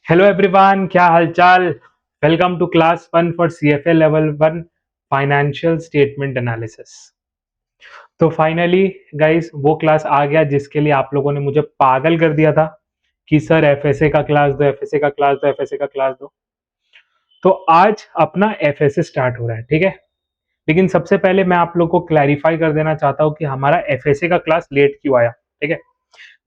Hello everyone, क्या हालचाल। Welcome to class 1 for CFA level 1 financial statement analysis. तो finally guys वो class आ गया जिसके लिए आप लोगों ने मुझे पागल कर दिया था कि सर एफएसए का क्लास दो, एफएसए का क्लास दो, एफएसए का क्लास दो। तो आज अपना एफएसए स्टार्ट हो रहा है, ठीक है। लेकिन सबसे पहले मैं आप लोग को क्लैरिफाई कर देना चाहता हूँ कि हमारा एफएसए का क्लास लेट क्यों आया, ठीक है।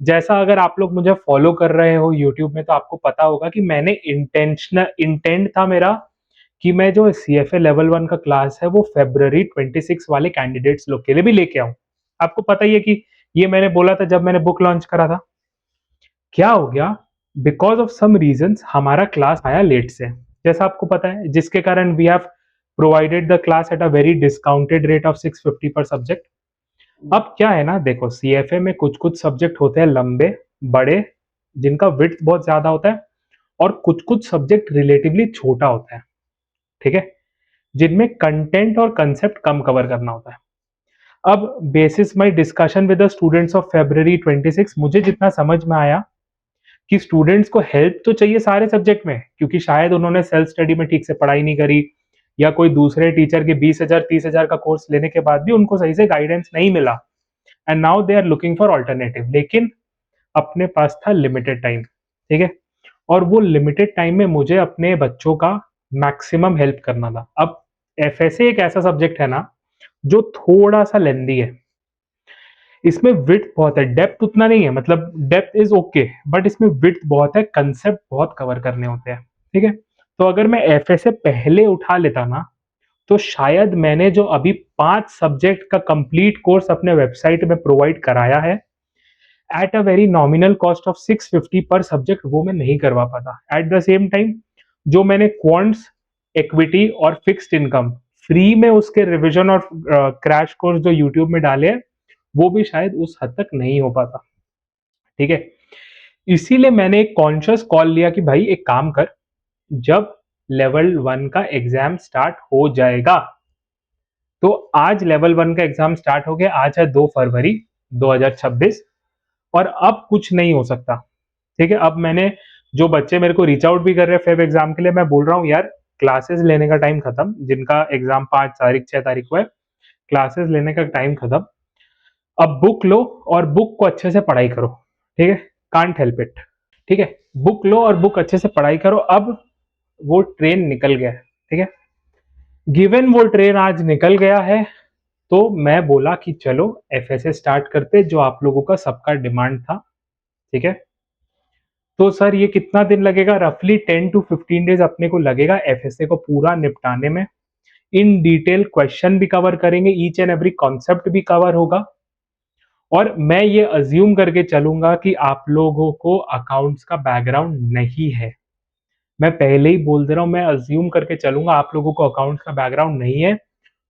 जैसा अगर आप लोग मुझे फॉलो कर रहे हो यूट्यूब में तो आपको पता होगा कि मैंने इंटेंट था मेरा कि मैं जो सीएफए लेवल 1 का क्लास है वो February 26 वाले कैंडिडेट्स लोग के लिए भी लेके आऊं। आपको पता ही है कि ये मैंने बोला था जब मैंने बुक लॉन्च करा था। क्या हो गया, बिकॉज ऑफ सम रीजंस हमारा क्लास आया लेट से, जैसा आपको पता है, जिसके कारण we have provided the class at a very discounted rate of 650 पर सब्जेक्ट। अब क्या है ना, देखो सीएफए में कुछ कुछ सब्जेक्ट होते हैं लंबे बड़े, जिनका विड्थ बहुत ज्यादा होता है, और कुछ कुछ सब्जेक्ट रिलेटिवली छोटा होता है, ठीक है, जिनमें कंटेंट और कंसेप्ट कम कवर करना होता है। अब basis my discussion with the students of February 26 मुझे जितना समझ में आया कि स्टूडेंट्स को हेल्प तो चाहिए सारे सब्जेक्ट में, क्योंकि शायद उन्होंने सेल्फ स्टडी में ठीक से पढ़ाई नहीं करी, या कोई दूसरे टीचर के 20,000 30,000 का कोर्स लेने के बाद भी उनको सही से गाइडेंस नहीं मिला, and now they are looking for alternative. लेकिन अपने पास था लिमिटेड टाइम, ठीक है, और वो लिमिटेड टाइम में मुझे अपने बच्चों का मैक्सिमम हेल्प करना था। अब एफएसए एक ऐसा सब्जेक्ट है ना जो थोड़ा सा लेंदी है, इसमें विड्थ बहुत है, डेप्थ उतना नहीं है, मतलब डेप्थ इज ओके, बट इसमें विड्थ बहुत है, कंसेप्ट बहुत कवर करने होते हैं, ठीक है। तो अगर मैं एफएसए पहले उठा लेता ना तो शायद मैंने जो अभी 5 सब्जेक्ट का कंप्लीट कोर्स अपने वेबसाइट में प्रोवाइड कराया है eight a very nominal cost of 650 पर सब्जेक्ट, वो मैं नहीं करवा पाता। एट द सेम टाइम जो मैंने क्वांट्स, इक्विटी और फिक्स्ड इनकम फ्री में उसके रिवीजन और क्रैश कोर्स जो यूट्यूब में डाले हैं, वो भी शायद उस हद तक नहीं हो पाता, ठीक है। इसीलिए मैंने एक कॉन्शियस कॉल लिया कि भाई एक काम कर, जब लेवल 1 का एग्जाम स्टार्ट हो जाएगा, तो आज लेवल 1 का एग्जाम स्टार्ट हो गया, आज है 2 फरवरी 2026, और अब कुछ नहीं हो सकता, ठीक है। अब मैंने जो बच्चे मेरे को रीच आउट भी कर रहे हैं फेब एग्जाम के लिए, मैं बोल रहा हूँ यार क्लासेस लेने का टाइम खत्म, जिनका एग्जाम 5 तारीख 6 तारीख को है, क्लासेस लेने का टाइम खत्म। अब बुक लो और बुक को अच्छे से पढ़ाई करो, ठीक है, कांट हेल्प इट, ठीक है। बुक लो और बुक अच्छे से पढ़ाई करो। अब वो ट्रेन निकल गया है, ठीक है, गिवन वो ट्रेन आज निकल गया है, तो मैं बोला कि चलो एफएसए स्टार्ट करते, जो आप लोगों का सबका डिमांड था, ठीक है। तो सर ये कितना दिन लगेगा, रफली 10 to 15 डेज अपने को लगेगा एफएसए को पूरा निपटाने में। इन डिटेल क्वेश्चन भी कवर करेंगे, ईच एंड एवरी कॉन्सेप्ट भी कवर होगा, और मैं ये अज्यूम करके चलूंगा कि आप लोगों को अकाउंट्स का बैकग्राउंड नहीं है। मैं पहले ही बोल दे रहा हूं, मैं अज्यूम करके चलूंगा आप लोगों को अकाउंट्स का बैकग्राउंड नहीं है।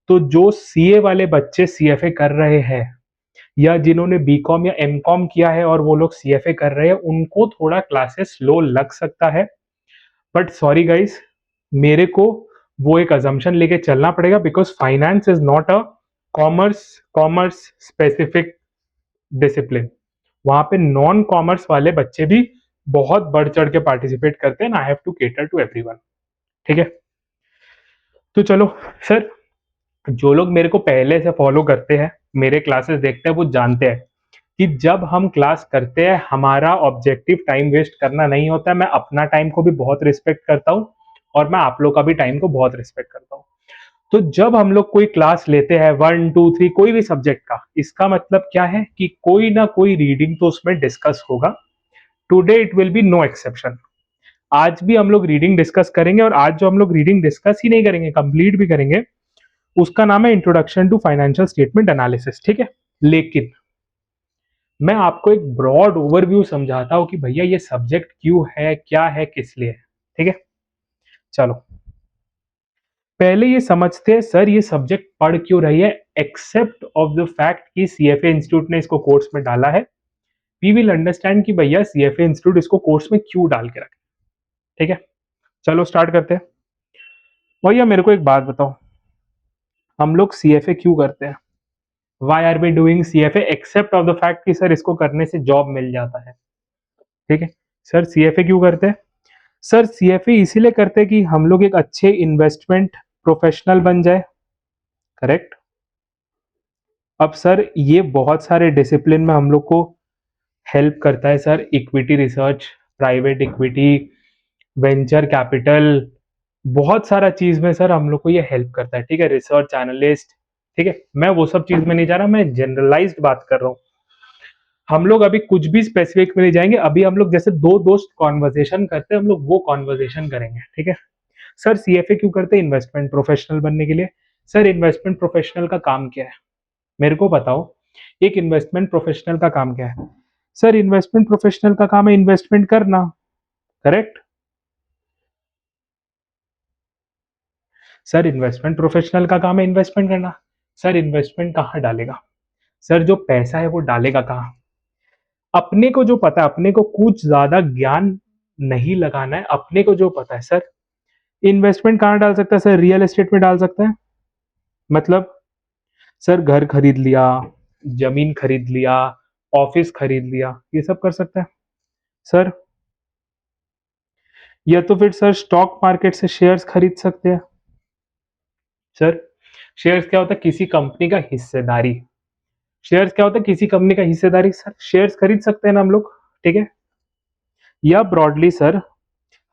तो जो सीए वाले बच्चे सीएफए कर रहे हैं, या जिन्होंने बीकॉम या एमकॉम किया है और वो लोग सीएफए कर रहे हैं, उनको थोड़ा क्लासेस स्लो लग सकता है, बट सॉरी गाइस, मेरे को वो एक अजम्पशन लेके चलना पड़ेगा, because finance is not a commerce commerce specific discipline. वहां पे नॉन कॉमर्स वाले बच्चे भी बहुत बढ़ चढ़ के पार्टिसिपेट करते हैं, I have to cater to everyone, ठीक है। तो चलो सर, जो लोग मेरे को पहले से फॉलो करते हैं, मेरे क्लासेस देखते हैं, वो जानते हैं कि जब हम क्लास करते हैं हमारा ऑब्जेक्टिव टाइम वेस्ट करना नहीं होता है। मैं अपना टाइम को भी बहुत रिस्पेक्ट करता हूँ, और मैं आप लोग का भी टाइम को बहुत रिस्पेक्ट करता हूँ। तो जब हम लोग कोई क्लास लेते हैं 1 2 3 कोई भी सब्जेक्ट का, इसका मतलब क्या है कि कोई ना कोई रीडिंग तो उसमें डिस्कस होगा। Today it will be no exception. आज भी हम लोग रीडिंग डिस्कस करेंगे, और आज जो हम लोग रीडिंग डिस्कस ही नहीं करेंगे, कंप्लीट भी करेंगे, उसका नाम है introduction to financial statement analysis, ठीक है। लेकिन मैं आपको एक ब्रॉड ओवरव्यू समझाता हूं कि भैया ये सब्जेक्ट क्यों है, क्या है, किस लिए है, ठीक है। चलो पहले ये समझते हैं सर ये सब्जेक्ट पढ़ क्यों रही है, एक्सेप्ट ऑफ द फैक्ट कि सीएफए इंस्टीट्यूट ने इसको कोर्स में डाला है। वी विल अंडरस्टैंड कि भैया सीएफए इंस्टीट्यूट इसको कोर्स में क्यों डाल के रखे, ठीक है। चलो स्टार्ट करते हैं। भैया मेरे को एक बात बताओ, हम लोग सीएफए क्यों करते हैं? Why are we doing CFA except of the fact कि सर इसको करने से जॉब मिल जाता है, ठीक है। सर सीएफए क्यों करते हैं? सर सीएफए इसीलिए करते हैं कि हम लोग एक अच्छे इन्वेस्टमेंट प्रोफेशनल बन जाए, करेक्ट। अब सर ये बहुत सारे डिसिप्लिन में हम लोग को हेल्प करता है sir, equity research, private equity, venture capital, बहुत सारा चीज में सर हम लोग को ये हेल्प करता है, ठीक है, रिसर्च एनालिस्ट, ठीक है। मैं वो सब चीज में नहीं जा रहा, मैं जनरलाइज्ड बात कर रहा हूँ। हम लोग अभी कुछ भी स्पेसिफिक में नहीं जाएंगे, अभी हम लोग जैसे दो दोस्त कॉन्वर्जेशन करते हैं, हम लोग वो कॉन्वर्जेशन करेंगे, ठीक है। सर सीएफए क्यों करते हैं? इन्वेस्टमेंट प्रोफेशनल बनने के लिए। सर इन्वेस्टमेंट प्रोफेशनल का काम क्या है, मेरे को बताओ। एक इन्वेस्टमेंट प्रोफेशनल का काम क्या है? सर इन्वेस्टमेंट प्रोफेशनल का काम है इन्वेस्टमेंट करना, करेक्ट। सर इन्वेस्टमेंट प्रोफेशनल का काम है इन्वेस्टमेंट करना। सर इन्वेस्टमेंट कहाँ डालेगा? सर जो पैसा है वो डालेगा कहाँ? अपने को जो पता है, अपने को कुछ ज्यादा ज्ञान नहीं लगाना है, अपने को जो पता है सर, इन्वेस्टमेंट कहाँ डाल सकता है? सर रियल एस्टेट में डाल सकता है। मतलब सर घर खरीद लिया, जमीन खरीद लिया, ऑफिस खरीद लिया, ये सब कर सकता है सर। या तो फिर सर स्टॉक मार्केट से शेयर्स खरीद सकते हैं सर। शेयर्स क्या होता है? किसी कंपनी का हिस्सेदारी। शेयर्स क्या होता है? किसी कंपनी का हिस्सेदारी। सर शेयर्स खरीद सकते हैं ना हम लोग, ठीक है। या ब्रॉडली सर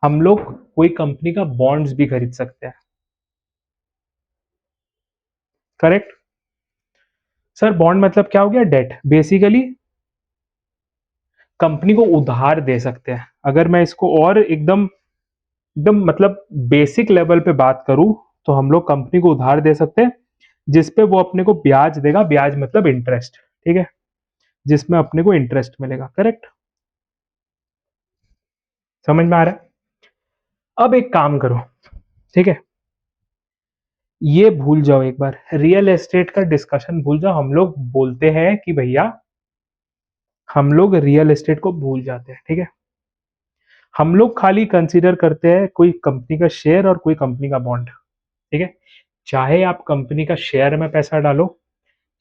हम लोग कोई कंपनी का बॉन्ड्स भी खरीद सकते हैं, करेक्ट। सर बॉन्ड मतलब क्या हो गया? डेट, बेसिकली कंपनी को उधार दे सकते हैं। अगर मैं इसको और एकदम एकदम मतलब बेसिक लेवल पे बात करूं, तो हम लोग कंपनी को उधार दे सकते हैं जिसपे वो अपने को ब्याज देगा, ब्याज मतलब इंटरेस्ट, ठीक है, जिसमें अपने को इंटरेस्ट मिलेगा, करेक्ट। समझ में आ रहा है? अब एक काम करो, ठीक है, ये भूल जाओ, एक बार रियल एस्टेट का डिस्कशन भूल जाओ। हम लोग बोलते हैं कि भैया हम लोग रियल एस्टेट को भूल जाते हैं, ठीक है। हम लोग खाली कंसीडर करते हैं कोई कंपनी का शेयर और कोई कंपनी का बॉन्ड, ठीक है। चाहे आप कंपनी का शेयर में पैसा डालो,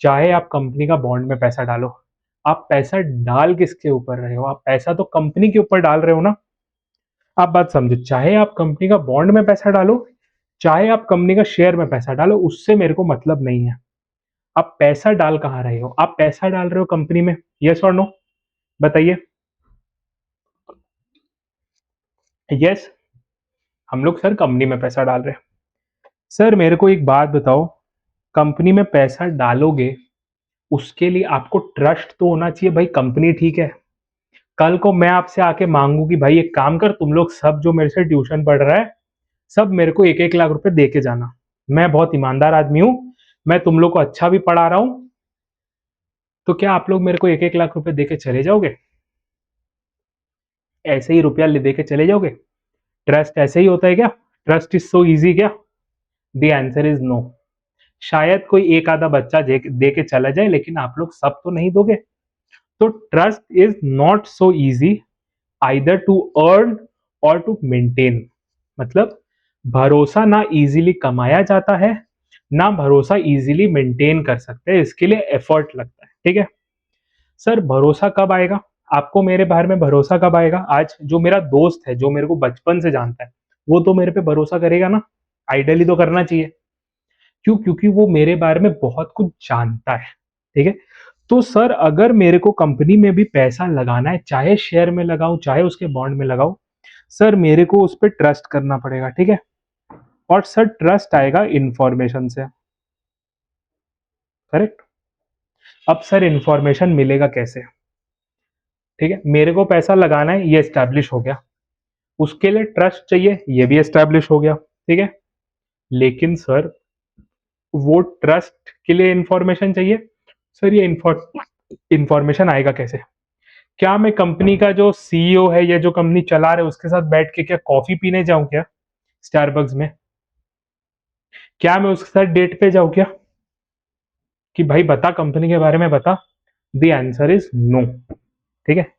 चाहे आप कंपनी का बॉन्ड में पैसा डालो, आप पैसा डाल किसके ऊपर रहे हो? आप पैसा तो कंपनी के ऊपर डाल रहे हो ना। आप बात समझो, चाहे आप कंपनी का बॉन्ड में पैसा डालो, चाहे आप कंपनी का शेयर में पैसा डालो, उससे मेरे को मतलब नहीं है। आप पैसा डाल कहाँ रहे हो? आप पैसा डाल रहे हो कंपनी में, यस और नो? बताइए। यस, हम लोग सर कंपनी में पैसा डाल रहे हैं। सर मेरे को एक बात बताओ, कंपनी में पैसा डालोगे उसके लिए आपको ट्रस्ट तो होना चाहिए भाई, कंपनी ठीक है। कल को मैं आपसे आके मांगू कि भाई एक काम कर, तुम लोग सब जो मेरे से ट्यूशन पढ़ रहा है, सब मेरे को 1-1 लाख रुपए दे के जाना। मैं बहुत ईमानदार आदमी हूं, मैं तुम लोग को अच्छा भी पढ़ा रहा हूं, तो क्या आप लोग मेरे को 1-1 लाख रुपए दे के चले जाओगे? ऐसे ही रुपया दे के चले जाओगे? ट्रस्ट ऐसे ही होता है क्या? ट्रस्ट इज सो इजी क्या? The answer is no. शायद कोई एक आधा बच्चा दे के चला जाए, लेकिन आप लोग सब तो नहीं दोगे। तो trust is not so easy either to earn और टू मेंटेन। मतलब भरोसा ना इजीली कमाया जाता है, ना भरोसा इजीली मेंटेन कर सकते हैं, इसके लिए एफर्ट लगता है, ठीक है। सर भरोसा कब आएगा? आपको मेरे बारे में भरोसा कब आएगा? आज जो मेरा दोस्त है, जो मेरे को बचपन से जानता है, वो तो मेरे पे भरोसा करेगा ना। आइडियली तो करना चाहिए। क्यों? क्योंकि वो मेरे बारे में बहुत कुछ जानता है, ठीक है। तो सर अगर मेरे को कंपनी में भी पैसा लगाना है, चाहे शेयर में लगाऊं चाहे उसके बॉन्ड में लगाऊं, सर मेरे को उस पर ट्रस्ट करना पड़ेगा, ठीक है। और सर ट्रस्ट आएगा इंफॉर्मेशन से, करेक्ट। अब सर इंफॉर्मेशन मिलेगा कैसे? ठीक है, मेरे को पैसा लगाना है, ये एस्टैब्लिश हो गया। उसके लिए ट्रस्ट चाहिए, ये भी एस्टैब्लिश हो गया, ठीक है। लेकिन सर वो ट्रस्ट के लिए इंफॉर्मेशन चाहिए। सर ये इंफॉर्मेशन आएगा कैसे? क्या मैं कंपनी का जो सीईओ है या जो कंपनी चला रहे उसके साथ बैठ के क्या कॉफी पीने जाऊं क्या स्टारबक्स में? क्या मैं उसके साथ डेट पे जाऊं क्या कि भाई बता कंपनी के बारे में बता? द आंसर इज नो, ठीक है।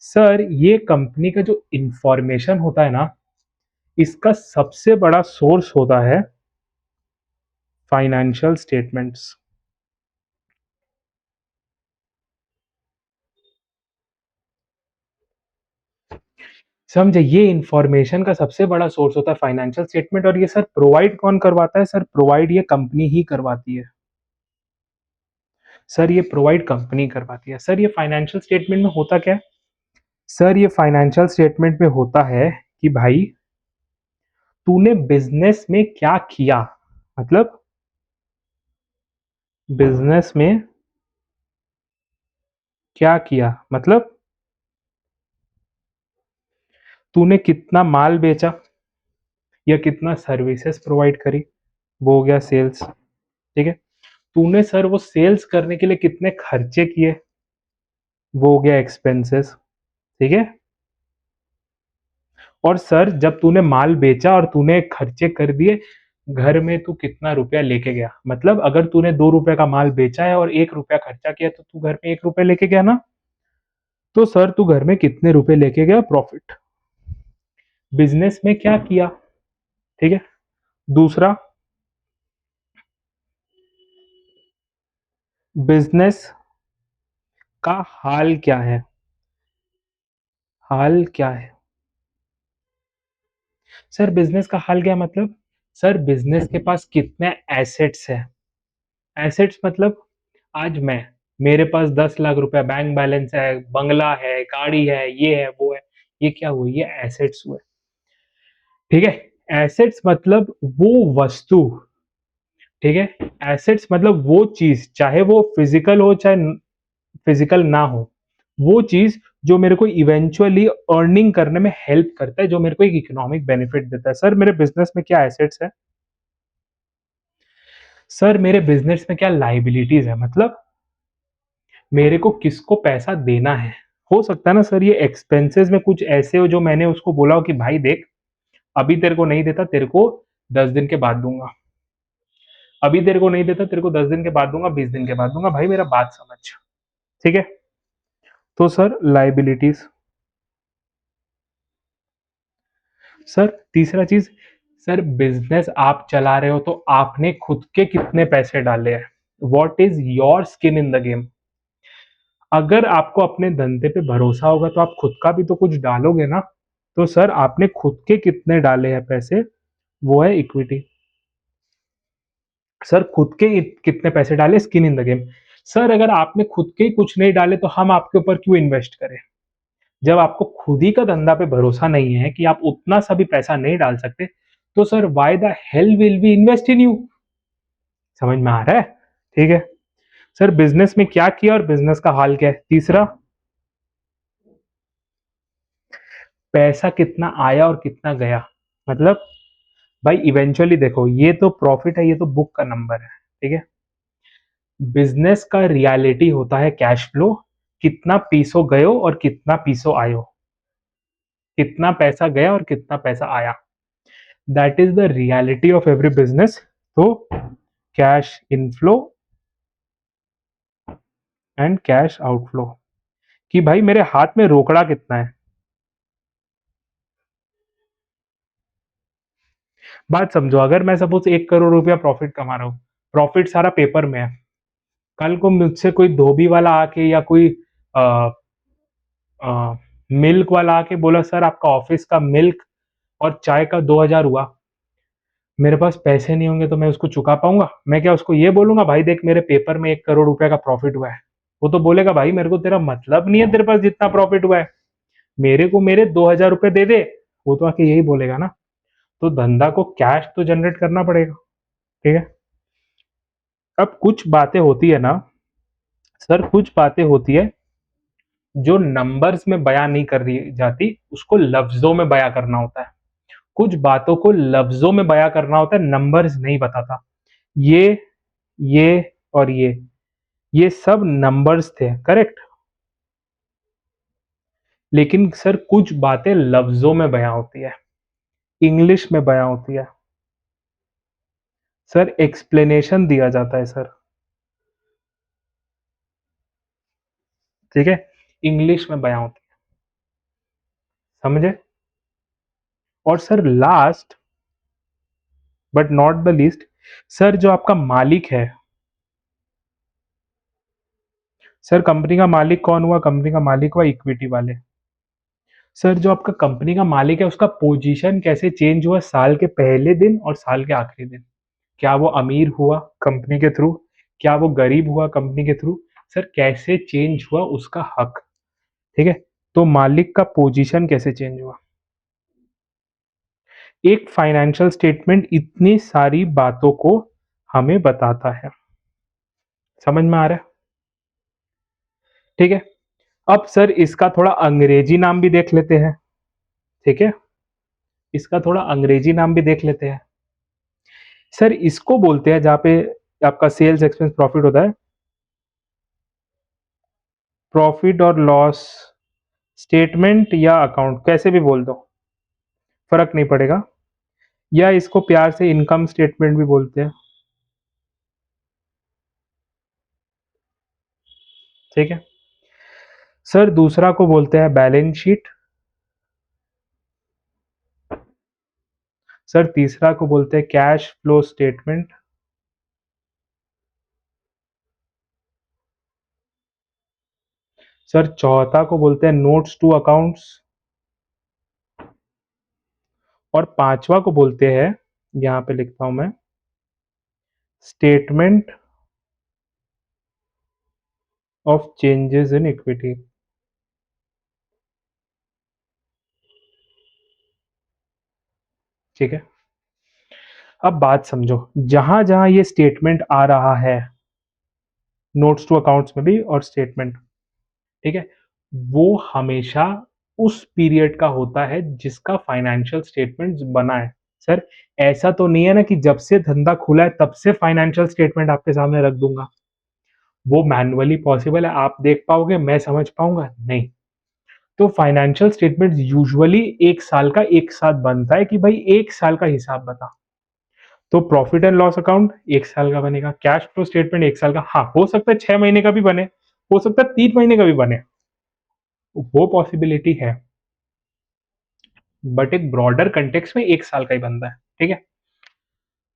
सर ये कंपनी का जो इंफॉर्मेशन होता है ना, इसका सबसे बड़ा सोर्स होता है फाइनेंशियल स्टेटमेंट्स। समझे, ये इंफॉर्मेशन का सबसे बड़ा सोर्स होता है फाइनेंशियल स्टेटमेंट। और ये सर प्रोवाइड कौन करवाता है? सर प्रोवाइड ये कंपनी ही करवाती है। सर ये प्रोवाइड कंपनी करवाती है। सर ये फाइनेंशियल स्टेटमेंट में होता क्या है? सर ये फाइनेंशियल स्टेटमेंट में होता है कि भाई तूने बिजनेस में क्या किया, मतलब बिजनेस में क्या किया, मतलब तूने कितना माल बेचा या कितना सर्विसेज प्रोवाइड करी, वो हो गया सेल्स। ठीक है। तूने सर वो सेल्स करने के लिए कितने खर्चे किए, वो हो गया एक्सपेंसेस। ठीक है। और सर जब तूने माल बेचा और तूने खर्चे कर दिए, घर में तू कितना रुपया लेके गया, मतलब अगर तूने 2 रुपए का माल बेचा है और 1 रुपया खर्चा किया तो तू घर में 1 रुपया लेके गया ना। तो सर तू घर में कितने रुपए लेके गया प्रॉफिट, बिजनेस में क्या किया। ठीक है। दूसरा, बिजनेस का हाल क्या है, हाल क्या है। सर बिजनेस का हाल क्या है, मतलब सर बिजनेस के पास कितने एसेट्स है। एसेट्स मतलब आज मैं, मेरे पास 10 लाख रुपया बैंक बैलेंस है, बंगला है, गाड़ी है, ये है, वो है, ये क्या हुआ, ये एसेट्स हुए। ठीक है। एसेट्स मतलब वो वस्तु। ठीक है। एसेट्स मतलब वो चीज, चाहे वो फिजिकल हो चाहे फिजिकल ना हो, वो चीज जो मेरे को इवेंचुअली अर्निंग करने में हेल्प करता है, जो मेरे को एक इकोनॉमिक बेनिफिट देता है। सर मेरे बिजनेस में क्या एसेट्स है? सर मेरे बिजनेस में क्या लाइबिलिटीज है, मतलब मेरे को किसको पैसा देना है। हो सकता है ना सर ये एक्सपेंसेस में कुछ ऐसे हो जो मैंने उसको बोला हो कि भाई देख, अभी तेरे को नहीं देता, तेरे को 10 दिन के बाद दूंगा, अभी तेरे को नहीं देता, तेरे को 10 दिन के बाद दूंगा, 20 दिन के बाद दूंगा, भाई मेरा बात समझ। ठीक है। तो सर लाइबिलिटीज। सर तीसरा चीज, सर बिजनेस आप चला रहे हो तो आपने खुद के कितने पैसे डाले हैं, what is your skin in the game. अगर आपको अपने धंधे पे भरोसा होगा तो आप खुद का भी तो कुछ डालोगे ना। तो सर आपने खुद के कितने डाले हैं पैसे, वो है इक्विटी। सर खुद के कितने पैसे डाले, skin in the game. Sir अगर आपने खुद के ही कुछ नहीं डाले तो हम आपके ऊपर क्यों इन्वेस्ट करें। जब आपको खुद ही का धंधा पे भरोसा नहीं है कि आप उतना सा भी पैसा नहीं डाल सकते, तो sir why the hell will we invest in you. समझ में आ रहा है? ठीक है। सर बिजनेस में क्या किया और बिजनेस का हाल क्या है। तीसरा, पैसा कितना आया और कितना गया, मतलब भाई इवेंचुअली देखो, ये तो प्रॉफिट है, ये तो बुक का नंबर है। ठीक है। बिजनेस का रियलिटी होता है कैश फ्लो, कितना पीसो गयो और कितना पीसो आयो, कितना पैसा गया और कितना पैसा आया, that is the reality of every business. तो cash inflow and cash outflow, कि भाई मेरे हाथ में रोकड़ा कितना है। बात समझो, अगर मैं सपोज 1 करोड़ रुपया प्रॉफिट कमा रहा हूँ, प्रॉफिट सारा पेपर में है, कल को मुझसे कोई धोबी वाला आके या कोई आ, मिल्क वाला आके बोला सर आपका ऑफिस का मिल्क और चाय का 2,000 हुआ, मेरे पास पैसे नहीं होंगे तो मैं उसको चुका पाऊंगा? मैं क्या उसको ये बोलूंगा भाई देख मेरे पेपर में 1 करोड़ रुपया का प्रॉफिट हुआ है? वो तो बोलेगा भाई मेरे को तेरा मतलब नहीं है, तेरे पास जितना प्रॉफिट हुआ है, मेरे को मेरे 2,000 रुपये दे दे। वो तो आके यही बोलेगा ना। तो धंधा को कैश तो जनरेट करना पड़ेगा। ठीक है। अब कुछ बातें होती है ना सर, कुछ बातें होती है जो नंबर्स में बयां नहीं कर रही जाती, उसको लफ्जों में बयां करना होता है। कुछ बातों को लफ्जों में बयां करना होता है, नंबर्स नहीं बताता। ये ये और ये सब नंबर्स थे, करेक्ट। लेकिन सर कुछ बातें लफ्जों में बयां होती है, इंग्लिश में बयां होती है। सर एक्सप्लेनेशन दिया जाता है सर। ठीक है। इंग्लिश में बयां होती है, समझे। और sir last but not the least, sir जो आपका मालिक है, सर कंपनी का मालिक कौन हुआ? कंपनी का मालिक हुआ इक्विटी वाले। सर जो आपका कंपनी का मालिक है उसका पोजीशन कैसे चेंज हुआ साल के पहले दिन और साल के आखिरी दिन? क्या वो अमीर हुआ कंपनी के थ्रू? क्या वो गरीब हुआ कंपनी के थ्रू? सर कैसे चेंज हुआ उसका हक? ठीक है, तो मालिक का पोजीशन कैसे चेंज हुआ? एक फाइनेंशियल स्टेटमेंट इतनी सारी बातों को हमें बताता है। समझ में आ रहा है? ठीक है, अब सर इसका थोड़ा अंग्रेजी नाम भी देख लेते हैं। ठीक है, इसका थोड़ा अंग्रेजी नाम भी देख लेते हैं। सर इसको बोलते हैं, जहाँ पे आपका सेल्स एक्सपेंस प्रॉफिट होता है, प्रॉफिट और लॉस स्टेटमेंट या अकाउंट, कैसे भी बोल दो, फर्क नहीं पड़ेगा। या इसको प्यार से इनकम स्टेटमेंट भी बोलते हैं। ठीक है, सर दूसरा को बोलते हैं बैलेंस शीट। सर तीसरा को बोलते हैं कैश फ्लो स्टेटमेंट। सर चौथा को बोलते हैं नोट्स टू अकाउंट्स। और पांचवा को बोलते हैं, यहां पे लिखता हूं मैं, statement of changes in equity. ठीक है, अब बात समझो, जहां जहां ये स्टेटमेंट आ रहा है, नोट्स टू अकाउंट्स में भी और स्टेटमेंट, ठीक है, वो हमेशा उस पीरियड का होता है जिसका फाइनेंशियल स्टेटमेंट बना है। सर ऐसा तो नहीं है ना कि जब से धंधा खुला है तब से फाइनेंशियल स्टेटमेंट आपके सामने रख दूंगा। वो मैन्युअली पॉसिबल है, आप देख पाओगे, मैं समझ पाऊंगा नहीं। तो फाइनेंशियल स्टेटमेंट यूजुअली एक साल का एक साथ बनता है कि भाई एक साल का हिसाब बता। तो प्रॉफिट एंड लॉस अकाउंट एक साल का बनेगा, कैश फ्लो स्टेटमेंट एक साल का, हाँ हो सकता है 6 महीने का भी बने, हो सकता है 3 महीने का भी बने, वो पॉसिबिलिटी है, बट एक ब्रॉडर कंटेक्स्ट में एक साल का ही बनता है। ठीक है,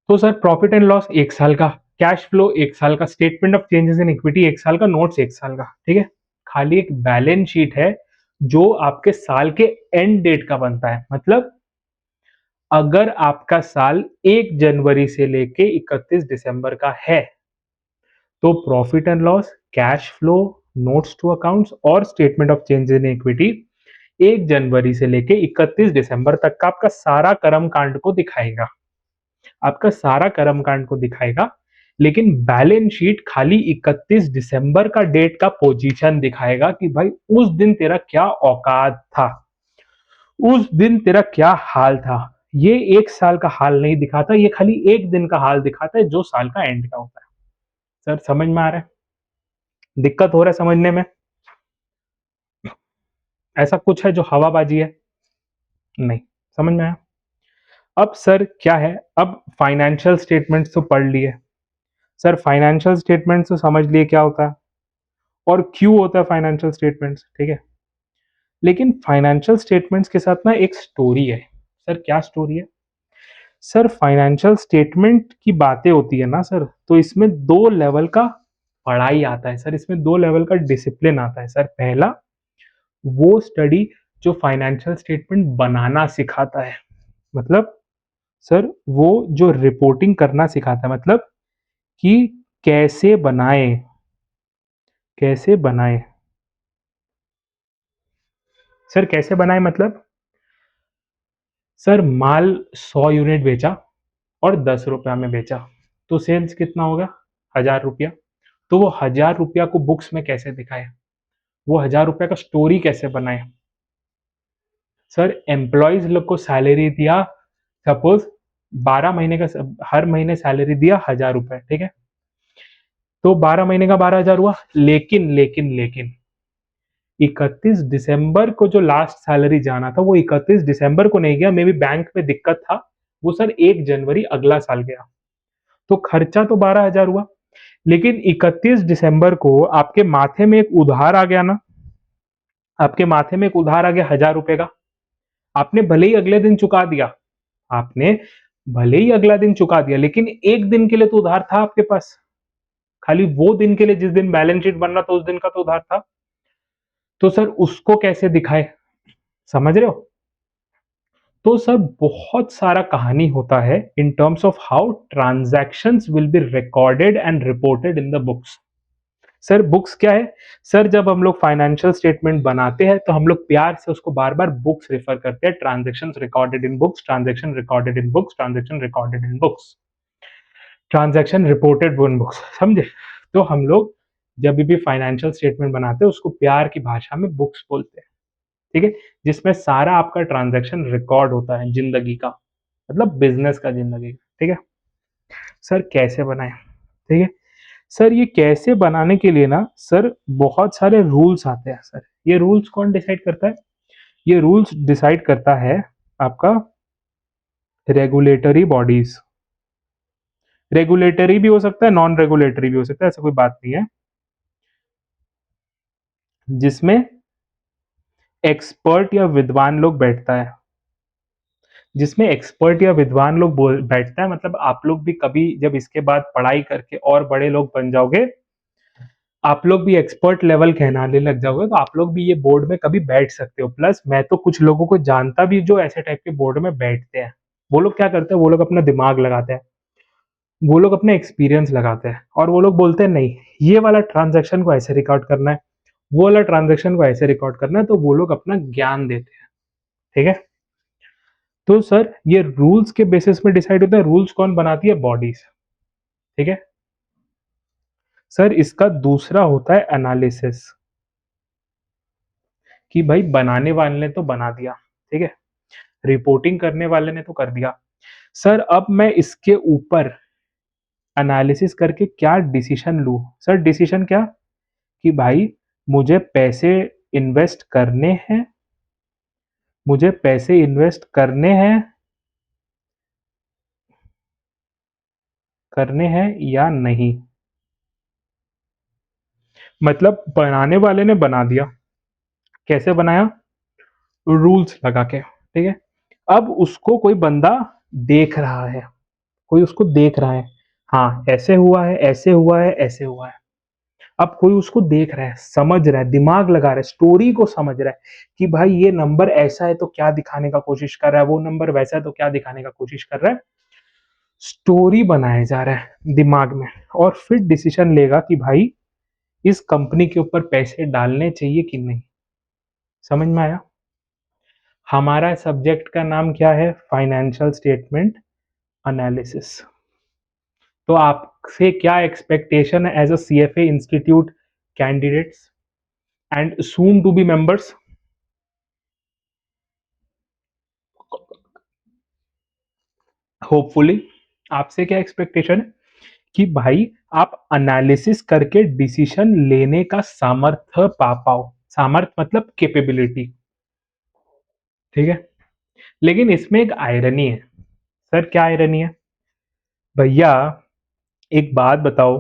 तो सर प्रॉफिट एंड लॉस एक साल का, कैश फ्लो एक साल का, statement of changes in equity एक साल का, नोट्स एक साल का। ठीक है, खाली एक बैलेंस शीट है जो आपके साल के एंड डेट का बनता है। मतलब अगर आपका साल 1 जनवरी से लेके 31 दिसंबर का है, तो profit and loss, cash flow, notes to accounts और statement of changes in equity 1 जनवरी से लेके 31 दिसंबर तक का आपका सारा कर्म कांड को दिखाएगा, आपका सारा कर्म कांड को दिखाएगा। लेकिन बैलेंस शीट खाली 31 दिसंबर का डेट का पोजीशन दिखाएगा कि भाई उस दिन तेरा क्या औकात था, उस दिन तेरा क्या हाल था। ये एक साल का हाल नहीं दिखाता, ये खाली एक दिन का हाल दिखाता है जो साल का एंड का होता है। सर समझ में आ रहा है? दिक्कत हो रहा है समझने में? ऐसा कुछ है जो हवाबाजी है? नहीं, समझ में आया? अब सर क्या है, अब फाइनेंशियल स्टेटमेंट्स तो पढ़ लिए। सर फाइनेंशियल स्टेटमेंट्स तो समझ लिए क्या होता है और क्यों होता है फाइनेंशियल स्टेटमेंट्स। ठीक है, लेकिन फाइनेंशियल स्टेटमेंट्स के साथ ना एक स्टोरी है। सर क्या स्टोरी है? सर फाइनेंशियल स्टेटमेंट की बातें होती है ना सर, तो इसमें 2 लेवल का पढ़ाई आता है सर, इसमें 2 लेवल का डिसिप्लिन आता है सर। पहला, वो स्टडी जो फाइनेंशियल स्टेटमेंट बनाना सिखाता है, मतलब सर वो जो रिपोर्टिंग करना सिखाता है, मतलब कि कैसे बनाए, कैसे बनाए। सर कैसे बनाए मतलब, सर माल 100 यूनिट बेचा और 10 रुपया में बेचा, तो सेल्स कितना होगा? 1000 रुपया। तो वो 1000 रुपया को बुक्स में कैसे दिखाए, वो 1000 रुपया का स्टोरी कैसे बनाए? सर एम्प्लॉयज लोग को सैलरी दिया, सपोज 12 महीने का, हर महीने सैलरी दिया 1000 रुपए। ठीक है, तो 12 महीने का 12,000 हुआ। लेकिन 31 दिसंबर को जो लास्ट सैलरी जाना था वो 31 दिसंबर को नहीं गया, मे बी बैंक में दिक्कत था, वो सर 1 जनवरी अगला साल गया। तो खर्चा तो 12,000 हुआ, लेकिन 31 दिसंबर को आपके माथे में एक उधार आ गया ना, आपके माथे में एक उधार आ गया 1000 रुपए का। आपने भले ही अगले दिन चुका दिया, आपने भले ही अगला दिन चुका दिया, लेकिन एक दिन के लिए तो उधार था आपके पास, खाली वो दिन के लिए जिस दिन बैलेंस शीट बनना था उस दिन का तो उधार था। तो सर उसको कैसे दिखाए? समझ रहे हो? तो सर बहुत सारा कहानी होता है in terms of how transactions will be recorded and reported in the books. Sir books क्या है? सर जब हम लोग फाइनेंशियल स्टेटमेंट बनाते हैं तो हम लोग प्यार से उसको बार-बार बुक्स रेफर करते हैं, transactions recorded in books, transaction recorded in books, transaction recorded in books, transaction reported in books, समझे? तो हम लोग जब भी फाइनेंशियल स्टेटमेंट बनाते हैं उसको प्यार की भाषा में बुक्स बोलते हैं, ठीक है? जिसमें सारा आपका ट्रांजैक्शन रिकॉर्ड होता है जिंदगी का, मतलब बिजनेस का, जिंदगी का, ठीक है? सर कैसे बनाएं? ठीक है? सर ये कैसे बनाने के लिए ना सर बहुत सारे रूल्स आते हैं सर। ये रूल्स कौन डिसाइड करता है? ये रूल्स डिसाइड करता है आपका रेगुलेटरी बॉडीज। रेगुलेटरी भी हो सकता है, नॉन रेगुलेटरी भी हो सकता है, ऐसा कोई बात नहीं है। जिसमें एक्सपर्ट या विद्वान लोग बैठता है, जिसमें एक्सपर्ट या विद्वान लोग बैठता है, मतलब आप लोग भी कभी जब इसके बाद पढ़ाई करके और बड़े लोग बन जाओगे, आप लोग भी एक्सपर्ट लेवल कहलाने लग जाओगे, तो आप लोग भी ये बोर्ड में कभी बैठ सकते हो। प्लस मैं तो कुछ लोगों को जानता भी जो ऐसे टाइप के बोर्ड में बैठते हैं। वो लोग क्या करते हैं? वो लोग अपना दिमाग लगाते हैं, वो लोग अपना एक्सपीरियंस लगाते हैं, और वो लोग बोलते हैं नहीं ये वाला ट्रांजैक्शन को ऐसे रिकॉर्ड करना है, वो वाला ट्रांजैक्शन को ऐसे रिकॉर्ड करना है, तो वो लोग अपना ज्ञान देते हैं, ठीक है? तो सर ये रूल्स के बेसिस में डिसाइड होता है। रूल्स कौन बनाती है? बॉडीज, ठीक है? सर इसका दूसरा होता है एनालिसिस, कि भाई बनाने वाले ने तो बना दिया, ठीक है, रिपोर्टिंग करने वाले ने तो कर दिया, सर अब मैं इसके ऊपर एनालिसिस करके क्या डिसीजन लूं? सर डिसीजन क्या? कि भाई मुझे पैसे इन्वेस्ट करने हैं, मुझे पैसे इन्वेस्ट करने हैं या नहीं। मतलब बनाने वाले ने बना दिया, कैसे बनाया? रूल्स लगा के, ठीक है? अब उसको कोई बंदा देख रहा है, कोई उसको देख रहा है, हाँ ऐसे हुआ है, ऐसे हुआ है, ऐसे हुआ है। अब कोई उसको देख रहा है, समझ रहा है, दिमाग लगा रहा है, स्टोरी को समझ रहा है कि भाई ये नंबर ऐसा है तो क्या दिखाने का कोशिश कर रहा है, वो नंबर वैसा है तो क्या दिखाने का कोशिश कर रहा है। स्टोरी बनाया जा रहा है दिमाग में, और फिर डिसीजन लेगा कि भाई इस कंपनी के ऊपर पैसे डालने चाहिए कि नहीं। समझ में आया? हमारा सब्जेक्ट का नाम क्या है? Financial statement analysis. तो आपसे क्या एक्सपेक्टेशन है as a CFA institute candidates and soon to be members? Hopefully आपसे क्या एक्सपेक्टेशन है कि भाई आप एनालिसिस करके डिसीजन लेने का सामर्थ्य पा पाओ। सामर्थ्य मतलब कैपेबिलिटी, ठीक है? लेकिन इसमें एक आयरनी है। सर क्या आयरनी है? भैया एक बात बताओ,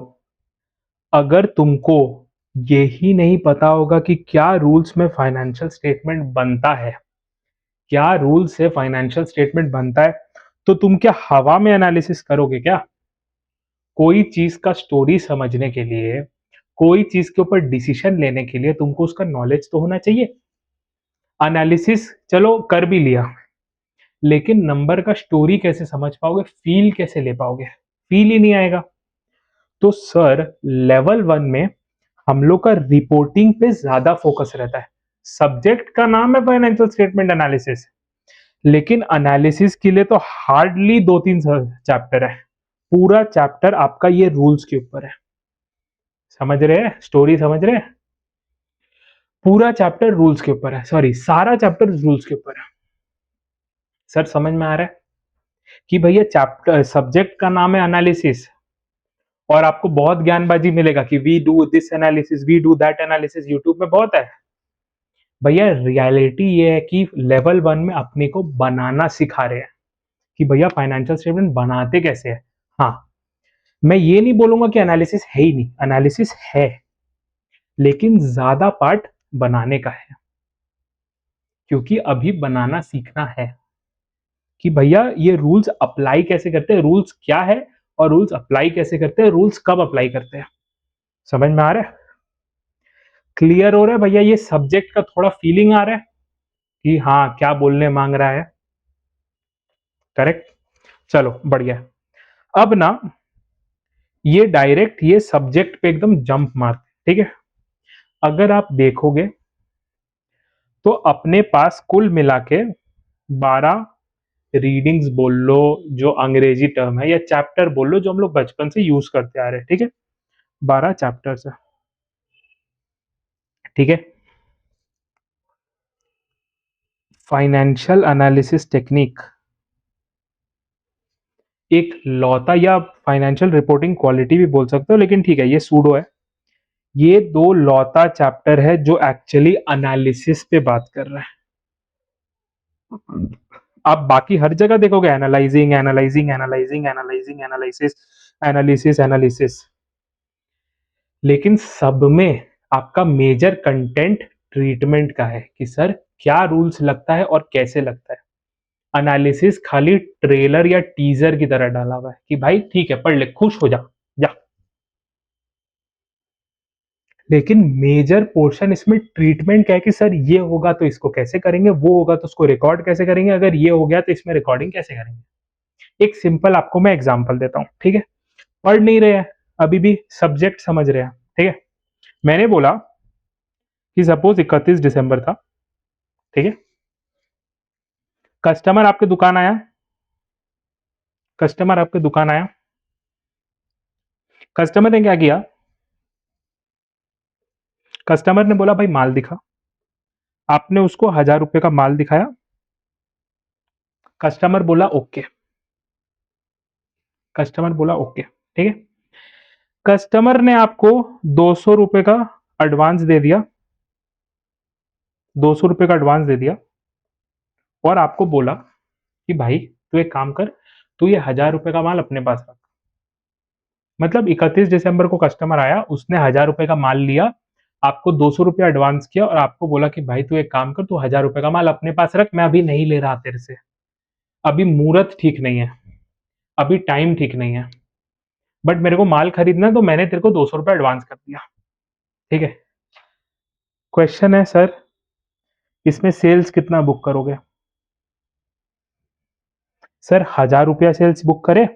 अगर तुमको यही नहीं पता होगा कि क्या रूल्स में फाइनेंशियल स्टेटमेंट बनता है, क्या रूल्स से फाइनेंशियल स्टेटमेंट बनता है, तो तुम क्या हवा में एनालिसिस करोगे क्या? कोई चीज का स्टोरी समझने के लिए, कोई चीज के ऊपर डिसीजन लेने के लिए तुमको उसका नॉलेज तो होना चाहिए। एनालिसिस चलो कर भी लिया, लेकिन नंबर का स्टोरी कैसे समझ पाओगे? फील कैसे ले पाओगे? फील ही नहीं आएगा। तो सर लेवल वन में हम लोग का रिपोर्टिंग पे ज्यादा फोकस रहता है। सब्जेक्ट का नाम है फाइनेंशियल स्टेटमेंट एनालिसिस, लेकिन एनालिसिस के लिए तो हार्डली 2-3 चैप्टर है। पूरा चैप्टर आपका ये रूल्स के ऊपर है। समझ रहे हैं? स्टोरी समझ रहे हैं? पूरा चैप्टर रूल्स के ऊपर है, सॉरी सारा चैप्टर रूल्स के ऊपर है। सर समझ में आ रहा है कि भैया चैप्टर सब्जेक्ट का नाम है एनालिसिस, और आपको बहुत ज्ञानबाजी मिलेगा कि we do this analysis, we do that analysis, YouTube में बहुत है। भैया रियलिटी ये है कि लेवल वन में अपने को बनाना सिखा रहे हैं कि भैया फाइनेंशियल स्टेटमेंट बनाते कैसे है। हाँ, मैं ये नहीं बोलूंगा कि एनालिसिस है ही नहीं, एनालिसिस है, लेकिन ज्यादा पार्ट बनाने का है, क्योंकि अभी बनाना सीखना है कि भैया ये रूल्स अप्लाई कैसे करते हैं, रूल्स क्या है, और रूल्स अप्लाई कैसे करते हैं, रूल्स कब अप्लाई करते हैं। समझ में आ रहा है? क्लियर हो रहा है भैया? ये सब्जेक्ट का थोड़ा फीलिंग आ रहा है? कि हाँ क्या बोलने मांग रहा है। करेक्ट। चलो बढ़िया। अब ना ये डायरेक्ट ये सब्जेक्ट पे एकदम जंप मारते, ठीक है। अगर आप देखोगे तो अपने पास कुल मिला के 12 रीडिंग्स बोल लो, जो अंग्रेजी टर्म है, या चैप्टर बोल लो जो हम लोग बचपन से यूज करते आ रहे हैं, ठीक है। 12 चैप्टर्स है, ठीक है। फाइनेंशियल एनालिसिस टेक्निक एक लौता, या फाइनेंशियल रिपोर्टिंग क्वालिटी भी बोल सकते हो, लेकिन ठीक है ये सूडो है। ये दो लौता चैप्टर है जो एक्चुअली एनालिसिस पे बात कर रहा है। आप बाकी हर जगह देखोगे analysing analysing analysing analysing analysis analysis analysis, लेकिन सब में आपका मेजर कंटेंट ट्रीटमेंट का है कि सर क्या रूल्स लगता है और कैसे लगता है। एनालिसिस खाली ट्रेलर या टीजर की तरह डाला हुआ है कि भाई ठीक है पढ़ ले, खुश हो जा जा। लेकिन मेजर पोर्शन इसमें ट्रीटमेंट का है कि सर ये होगा तो इसको कैसे करेंगे, वो होगा तो उसको रिकॉर्ड कैसे करेंगे, अगर ये हो गया तो इसमें रिकॉर्डिंग कैसे करेंगे। एक सिंपल आपको मैं एग्जांपल देता हूं, ठीक है। पढ़ नहीं रहे हैं, अभी भी सब्जेक्ट समझ रहे हैं, ठीक है। मैंने बोला कि सपोज 31 दिसंबर था, ठीक है। कस्टमर आपके दुकान आया, कस्टमर आपके दुकान आया, कस्टमर ने क्या किया, कस्टमर ने बोला भाई माल दिखा। आपने उसको 1000 रुपए का माल दिखाया, कस्टमर बोला ओके, कस्टमर बोला ओके, ठीक है। कस्टमर ने आपको 200 रुपए का एडवांस दे दिया, 200 रुपए का एडवांस दे दिया, और आपको बोला कि भाई तू एक काम कर, तू ये 1000 रुपए का माल अपने पास रख। मतलब 31 दिसंबर को कस्टमर आया, उसने 1000 रुपए का माल लिया, आपको 200 रुपया एडवांस किया, और आपको बोला कि भाई तू एक काम कर, तू 1000 रुपए का माल अपने पास रख, मैं अभी नहीं ले रहा तेरे से, अभी मुहूर्त ठीक नहीं है, अभी टाइम ठीक नहीं है, बट मेरे को माल खरीदना है, तो मैंने तेरे को 200 रुपया एडवांस कर दिया, ठीक है। क्वेश्चन है सर इसमें सेल्स कितना बुक करोगे। सर 1000 रुपया सेल्स बुक करे,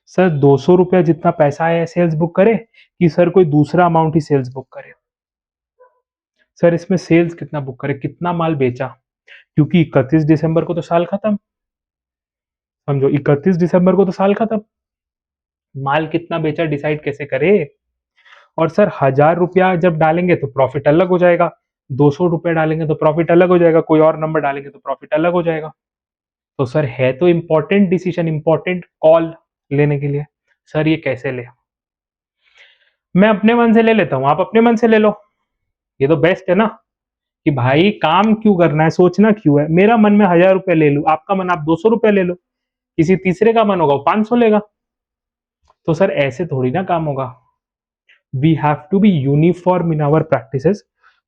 सर 200 रुपया जितना पैसा आया सेल्स बुक करे, कि सर कोई दूसरा अमाउंट ही सेल्स बुक करे। सर इसमें सेल्स कितना बुक करे, कितना माल बेचा, क्योंकि 31 दिसंबर को तो साल खत्म, समझो 31 दिसंबर को तो साल खत्म, माल कितना बेचा डिसाइड कैसे करे। और सर 1000 रुपया जब डालेंगे तो प्रॉफिट अलग हो जाएगा, 200 रुपया डालेंगे तो प्रॉफिट अलग हो जाएगा, कोई और नंबर डालेंगे तो प्रॉफिट अलग हो जाएगा। तो सर है तो इंपॉर्टेंट डिसीजन, इंपॉर्टेंट कॉल लेने के लिए, सर ये कैसे ले। मैं अपने मन से ले लेता हूं, आप अपने मन से ले लो, ये तो बेस्ट है ना। कि भाई काम क्यों करना है, सोचना क्यों है, मेरा मन में 1000 रुपया ले लू, आपका मन आप 200 रुपया ले लो, किसी तीसरे का मन होगा वो 500 लेगा। तो सर ऐसे थोड़ी ना काम होगा, we have to be uniform in our practices.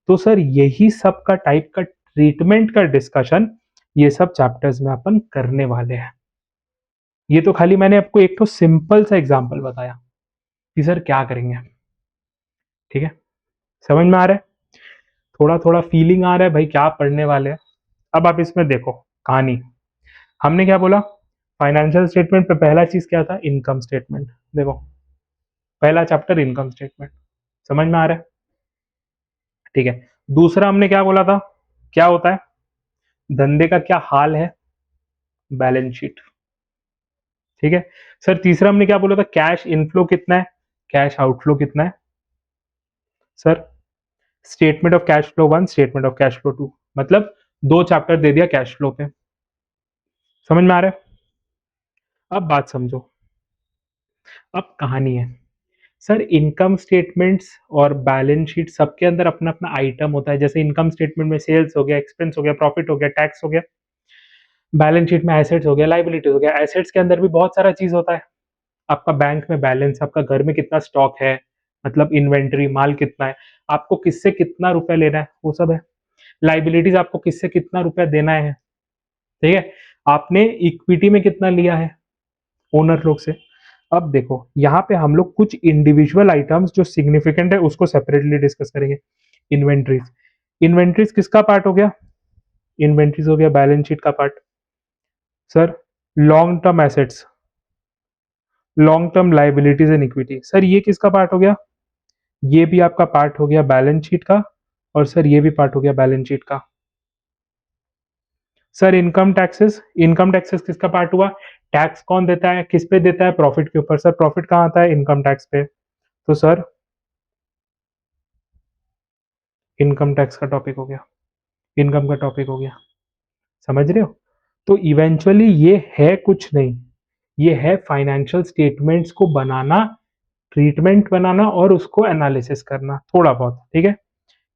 तो सर यही सब का टाइप का ट्रीटमेंट का डिस्कशन ये सब चैप्टर्स में अपन करने वाले हैं। ये तो खाली मैंने आपको एक तो सिंपल सा एग्जांपल बताया कि सर क्या करेंगे, ठीक है। समझ में आ रहा है, थोड़ा थोड़ा फीलिंग आ रहा है भाई क्या पढ़ने वाले हैं। अब आप इसमें देखो कहानी, हमने क्या बोला, फाइनेंशियल स्टेटमेंट पे पहला चीज क्या था, इनकम स्टेटमेंट। देखो पहला चैप्टर इनकम स्टेटमेंट, समझ में आ रहा है, ठीक है। दूसरा हमने क्या बोला था, क्या होता है, धंधे का क्या हाल है, बैलेंस शीट, ठीक है। सर तीसरा हमने क्या बोला था, कैश इनफ्लो कितना है, कैश आउटफ्लो कितना है। Sir statement of cash flow 1, statement of cash flow 2, मतलब दो चैप्टर दे दिया कैश फ्लो पे। समझ में आ रहा है, अब बात समझो, अब कहानी है, सर इनकम स्टेटमेंट्स और बैलेंस शीट सबके अंदर अपना अपना आइटम होता है। जैसे इनकम स्टेटमेंट में सेल्स हो गया, एक्सपेंस हो गया, प्रॉफिट हो गया, टैक्स हो गया, बैलेंस शीट में एसेट्स हो गया, लाइबिलिटीज हो गया। एसेट्स के अंदर भी बहुत सारा चीज होता है, आपका बैंक में बैलेंस, आपका घर में कितना स्टॉक है, मतलब इन्वेंट्री माल कितना है, आपको किससे कितना रुपया लेना है, वो सब है। लाइबिलिटीज आपको किससे कितना रुपया देना है, ठीक है। आपने इक्विटी में कितना लिया है ओनर लोग से। अब देखो यहाँ पे हम लोग कुछ इंडिविजुअल आइटम्स जो सिग्निफिकेंट है उसको सेपरेटली डिस्कस करेंगे। इन्वेंट्रीज, इन्वेंट्रीज किसका पार्ट हो गया, इन्वेंट्रीज हो गया बैलेंस शीट का part. Sir long term assets, long term liabilities and equity, sir ये किसका पार्ट हो गया? ये भी आपका पार्ट हो गया बैलेंस शीट का, और सर ये भी पार्ट हो गया बैलेंस शीट का। Sir income taxes, income taxes किसका पार्ट हुआ? टैक्स कौन देता है, किस पे देता है? प्रॉफिट के ऊपर। सर प्रॉफिट कहाँ आता है? इनकम टैक्स पे। तो सर इनकम टैक्स का टॉपिक हो गया, इनकम का टॉपिक हो गया। समझ रहे हो? तो इवेंचुअली ये है कुछ नहीं, ये है फाइनेंशियल स्टेटमेंट्स को बनाना, ट्रीटमेंट बनाना और उसको एनालिसिस करना थोड़ा बहुत, ठीक है।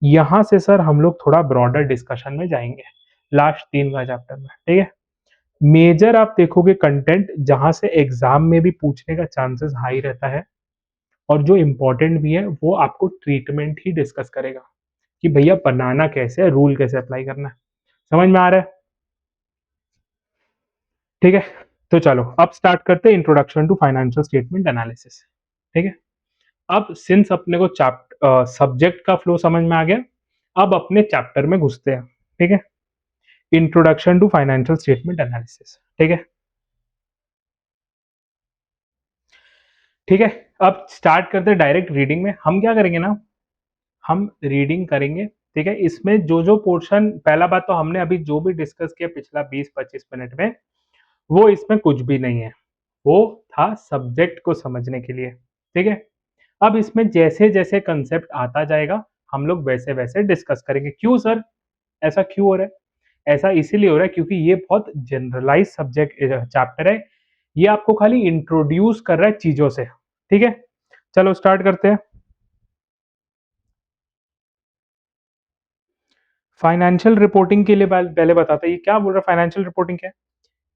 यहाँ से सर हम लोग थोड़ा ब्रॉडर डिस्कशन में जाएंगे लास्ट 3 का चैप्टर में, ठीक है। मेजर आप देखोगे कंटेंट जहां से एग्जाम में भी पूछने का चांसेस हाई रहता है, और जो इम्पोर्टेंट भी है वो आपको ट्रीटमेंट ही डिस्कस करेगा कि भैया बनाना कैसे है, रूल कैसे अप्लाई करना है। समझ में आ रहा है? ठीक है, तो चलो अब स्टार्ट करते हैं introduction to financial statement analysis. ठीक है, अब सिंस अपने को चैप्टर सब्जेक्ट का फ्लो समझ में आ गया, अब अपने चैप्टर में घुसते हैं। ठीक है, introduction to financial statement analysis. ठीक है, ठीक है, अब स्टार्ट करते हैं डायरेक्ट रीडिंग में। हम क्या करेंगे ना, हम रीडिंग करेंगे। ठीक है, इसमें जो जो पोर्शन, पहला बात तो हमने अभी जो भी डिस्कस किया पिछला 20-25 मिनट में, वो इसमें कुछ भी नहीं है, वो था सब्जेक्ट को समझने के लिए। ठीक है, अब इसमें जैसे जैसे कंसेप्ट आता जाएगा हम लोग वैसे वैसे डिस्कस करेंगे। क्यों सर, ऐसा क्यों हो रहा है? ऐसा इसीलिए हो रहा है क्योंकि ये बहुत जनरलाइज सब्जेक्ट चैप्टर है, ये आपको खाली इंट्रोड्यूस कर रहा है चीजों से। ठीक है, चलो स्टार्ट करते हैं। फाइनेंशियल रिपोर्टिंग के लिए पहले बताते हैं ये क्या बोल रहा है। फाइनेंशियल रिपोर्टिंग क्या है?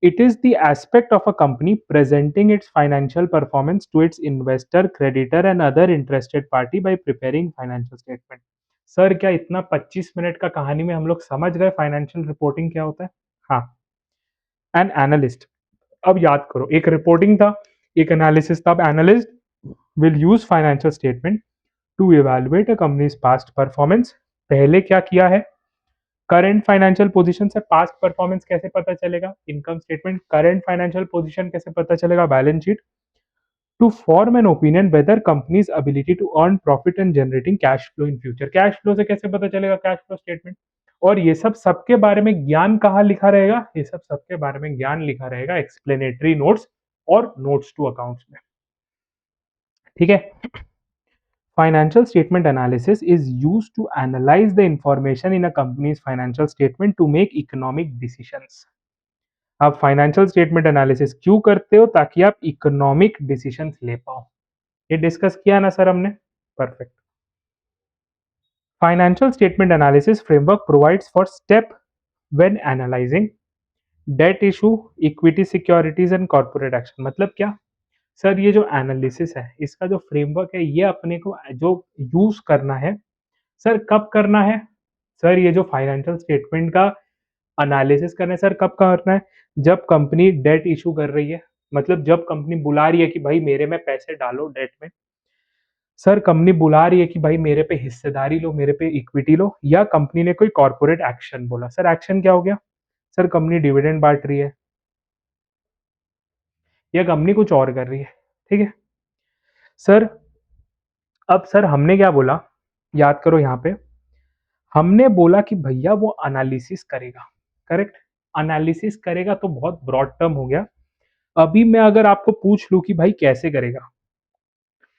It is the aspect of a company presenting its financial performance to its investor, creditor and other interested party by preparing financial statement. Sir क्या इतना 25 मिनट का कहानी में हम लोग समझ गए फाइनेंशियल रिपोर्टिंग क्या होता है? हाँ, एन एनालिस्ट, अब याद करो, एक रिपोर्टिंग था, एक एनालिसिस था। अब analyst will use financial statement to evaluate a company's past performance. पहले क्या किया है? करंट फाइनेंशियल पोजीशन से पास्ट परफॉर्मेंस कैसे पता चलेगा? Income statement. Current financial position कैसे पता चलेगा? Balance sheet. To form an opinion whether company's ability to earn profit and generating cash flow in future. Cash flow से कैसे पता चलेगा? Cash flow statement. और ये सब सबके बारे में ज्ञान कहाँ लिखा रहेगा? ये सब सबके बारे में ज्ञान लिखा रहेगा एक्सप्लेनेटरी नोट्स और नोट्स टू अकाउंट्स में। ठीक है, financial statement analysis is used to analyze the information in a company's financial statement to make economic decisions। आप फाइनेंशियल स्टेटमेंट एनालिसिस क्यों करते हो? ताकि आप इकोनॉमिक डिसीजंस ले पाओ। ये डिस्कस किया ना सर हमने? Perfect. Financial statement analysis framework provides for step when analyzing debt issue, equity securities and corporate action. मतलब क्या सर, ये जो एनालिसिस है इसका जो फ्रेमवर्क है ये अपने को जो यूज करना है, सर कब करना है? सर ये जो फाइनेंशियल स्टेटमेंट का एनालिसिस करना है सर कब करना है? जब कंपनी डेट इशू कर रही है, मतलब जब कंपनी बुला रही है कि भाई मेरे में पैसे डालो डेट में। सर कंपनी बुला रही है कि भाई मेरे पे हिस्सेदारी लो, मेरे पे इक्विटी लो, या कंपनी ने कोई कॉर्पोरेट एक्शन बोला। सर एक्शन क्या हो गया? सर कंपनी डिविडेंड बांट रही है, या कंपनी कुछ और कर रही है। ठीक है सर, अब सर हमने क्या बोला, याद करो यहाँ पे हमने बोला कि भैया वो एनालिसिस करेगा। करेक्ट, एनालिसिस करेगा तो बहुत ब्रॉड टर्म हो गया। अभी मैं अगर आपको पूछ लूं कि भाई कैसे करेगा,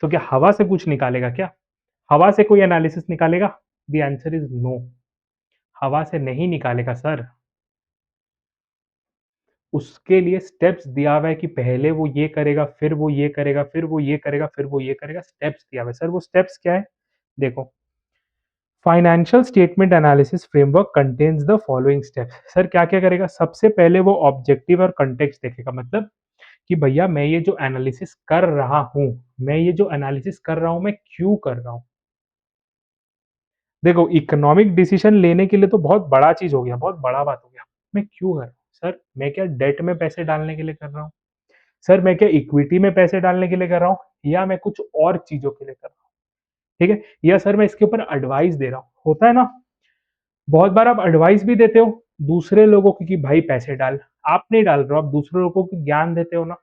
तो क्या हवा से कुछ निकालेगा क्या? हवा से कोई एनालिसिस निकालेगा? द आंसर इज नो, हवा से नहीं निकालेगा सर। उसके लिए स्टेप्स दिया हुआ है कि पहले वो ये करेगा, फिर वो ये करेगा, फिर वो ये करेगा, फिर वो ये करेगा। स्टेप्स दिया हुआ है सर, वो स्टेप्स क्या है? देखो, financial statement analysis framework contains the following steps. Sir क्या क्या करेगा? सबसे पहले वो ऑब्जेक्टिव और कंटेक्स्ट देखेगा, मतलब कि भैया मैं ये जो एनालिसिस कर रहा हूं, मैं ये जो एनालिसिस कर रहा हूं मैं क्यों कर रहा हूं। देखो इकोनॉमिक डिसीजन लेने के लिए तो बहुत बड़ा चीज हो गया, बहुत बड़ा बात हो गया। मैं क्यों कर रहा हूँ? सर मैं क्या डेट में पैसे डालने के लिए कर रहा हूँ? सर मैं क्या इक्विटी में पैसे डालने के लिए कर रहा हूँ, या मैं कुछ और चीजों के लिए कर रहा हूँ? ठीक है, या सर मैं इसके ऊपर एडवाइस दे रहा हूँ। होता है ना, बहुत बार आप एडवाइस भी देते हो दूसरे लोगों को कि भाई पैसे डाल, आप नहीं डाल रहे हो, आप दूसरे लोगों को ज्ञान देते हो ना।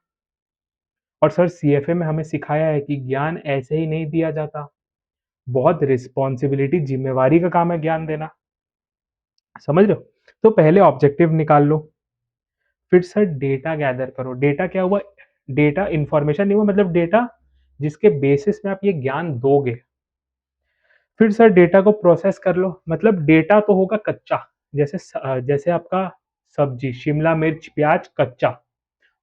और सर सीएफए में हमें सिखाया है कि ज्ञान ऐसे ही नहीं दिया जाता, बहुत रिस्पॉन्सिबिलिटी जिम्मेवारी का काम है ज्ञान देना, समझ रहे हो। तो पहले ऑब्जेक्टिव निकाल लो, फिर सर डेटा गैदर करो। डेटा क्या हुआ, डेटा इंफॉर्मेशन नहीं हुआ, मतलब डेटा जिसके बेसिस में आप ये ज्ञान दोगे। फिर सर डेटा को प्रोसेस कर लो, मतलब डेटा तो होगा कच्चा, जैसे आपका सब्जी शिमला मिर्च प्याज कच्चा,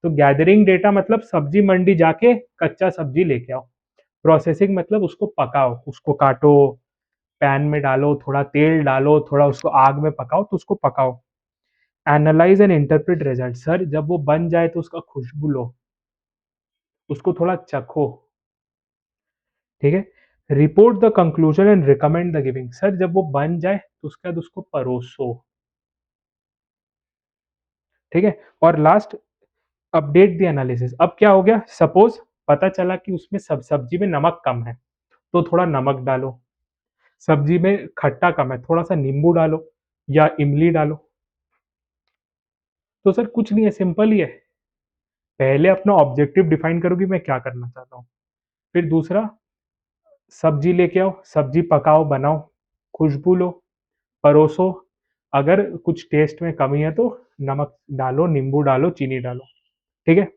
तो गैदरिंग डेटा मतलब सब्जी मंडी जाके कच्चा सब्जी लेके आओ। प्रोसेसिंग मतलब उसको पकाओ, उसको काटो, पैन में डालो, थोड़ा तेल डालो, थोड़ा उसको आग में पकाओ, तो उसको पकाओ। Analyse and interpret result, sir जब वो बन जाए तो उसका खुशबू लो, उसको थोड़ा चखो, ठीक है। Report the conclusion and recommend the giving, sir जब वो बन जाए तो उसके बाद उसको परोसो, ठीक है। और लास्ट, अपडेट द एनालिसिस। अब क्या हो गया, सपोज पता चला कि उसमें सब्जी में नमक कम है, तो थोड़ा नमक डालो। सब्जी में खट्टा कम है, थोड़ा सा नींबू डालो या इमली डालो। तो सर कुछ नहीं है, सिंपल ही है। पहले अपना ऑब्जेक्टिव डिफाइन करो कि मैं क्या करना चाहता हूँ। फिर दूसरा, सब्जी लेके आओ, सब्जी पकाओ, बनाओ, खुशबू लो, परोसो। अगर कुछ टेस्ट में कमी है तो नमक डालो, नींबू डालो, चीनी डालो, ठीक है।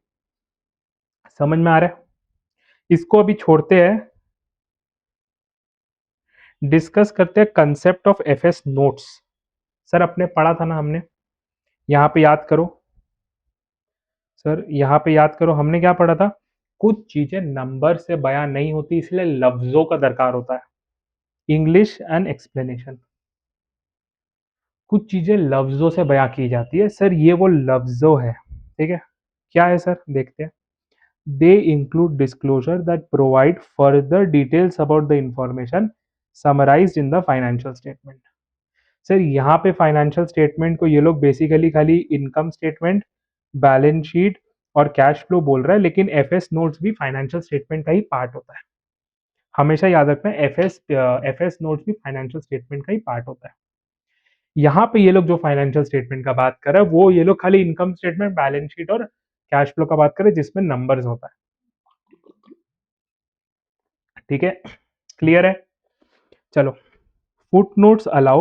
समझ में आ रहा है। इसको अभी छोड़ते हैं, डिस्कस करते हैं concept of FS notes. Sir अपने पढ़ा था ना हमने, यहाँ पे याद करो। सर यहाँ पे याद करो, हमने क्या पढ़ा था, कुछ चीजें नंबर से बयां नहीं होती, इसलिए लफ्जों का दरकार होता है। इंग्लिश एंड एक्सप्लेनेशन, कुछ चीजें लफ्जों से बयां की जाती है, सर ये वो लफ्जों है, ठीक है। क्या है सर, देखते हैं। They include disclosure that provide further details about the information summarised in the financial statement. Sir यहाँ पे फाइनेंशियल स्टेटमेंट को ये लोग बेसिकली खाली इनकम स्टेटमेंट, बैलेंस शीट और कैश फ्लो बोल रहा है, लेकिन एफएस नोट्स भी फाइनेंशियल स्टेटमेंट का ही पार्ट होता है। हमेशा याद रखना है, एफएस नोट्स भी फाइनेंशियल स्टेटमेंट का ही पार्ट होता है। यहाँ पे ये लोग जो फाइनेंशियल स्टेटमेंट का बात कर रहे हैं, वो ये लोग खाली इनकम स्टेटमेंट, बैलेंस शीट और कैश फ्लो का बात करें, जिसमें नंबर्स होता है, ठीक है। क्लियर है। चलो, footnotes allow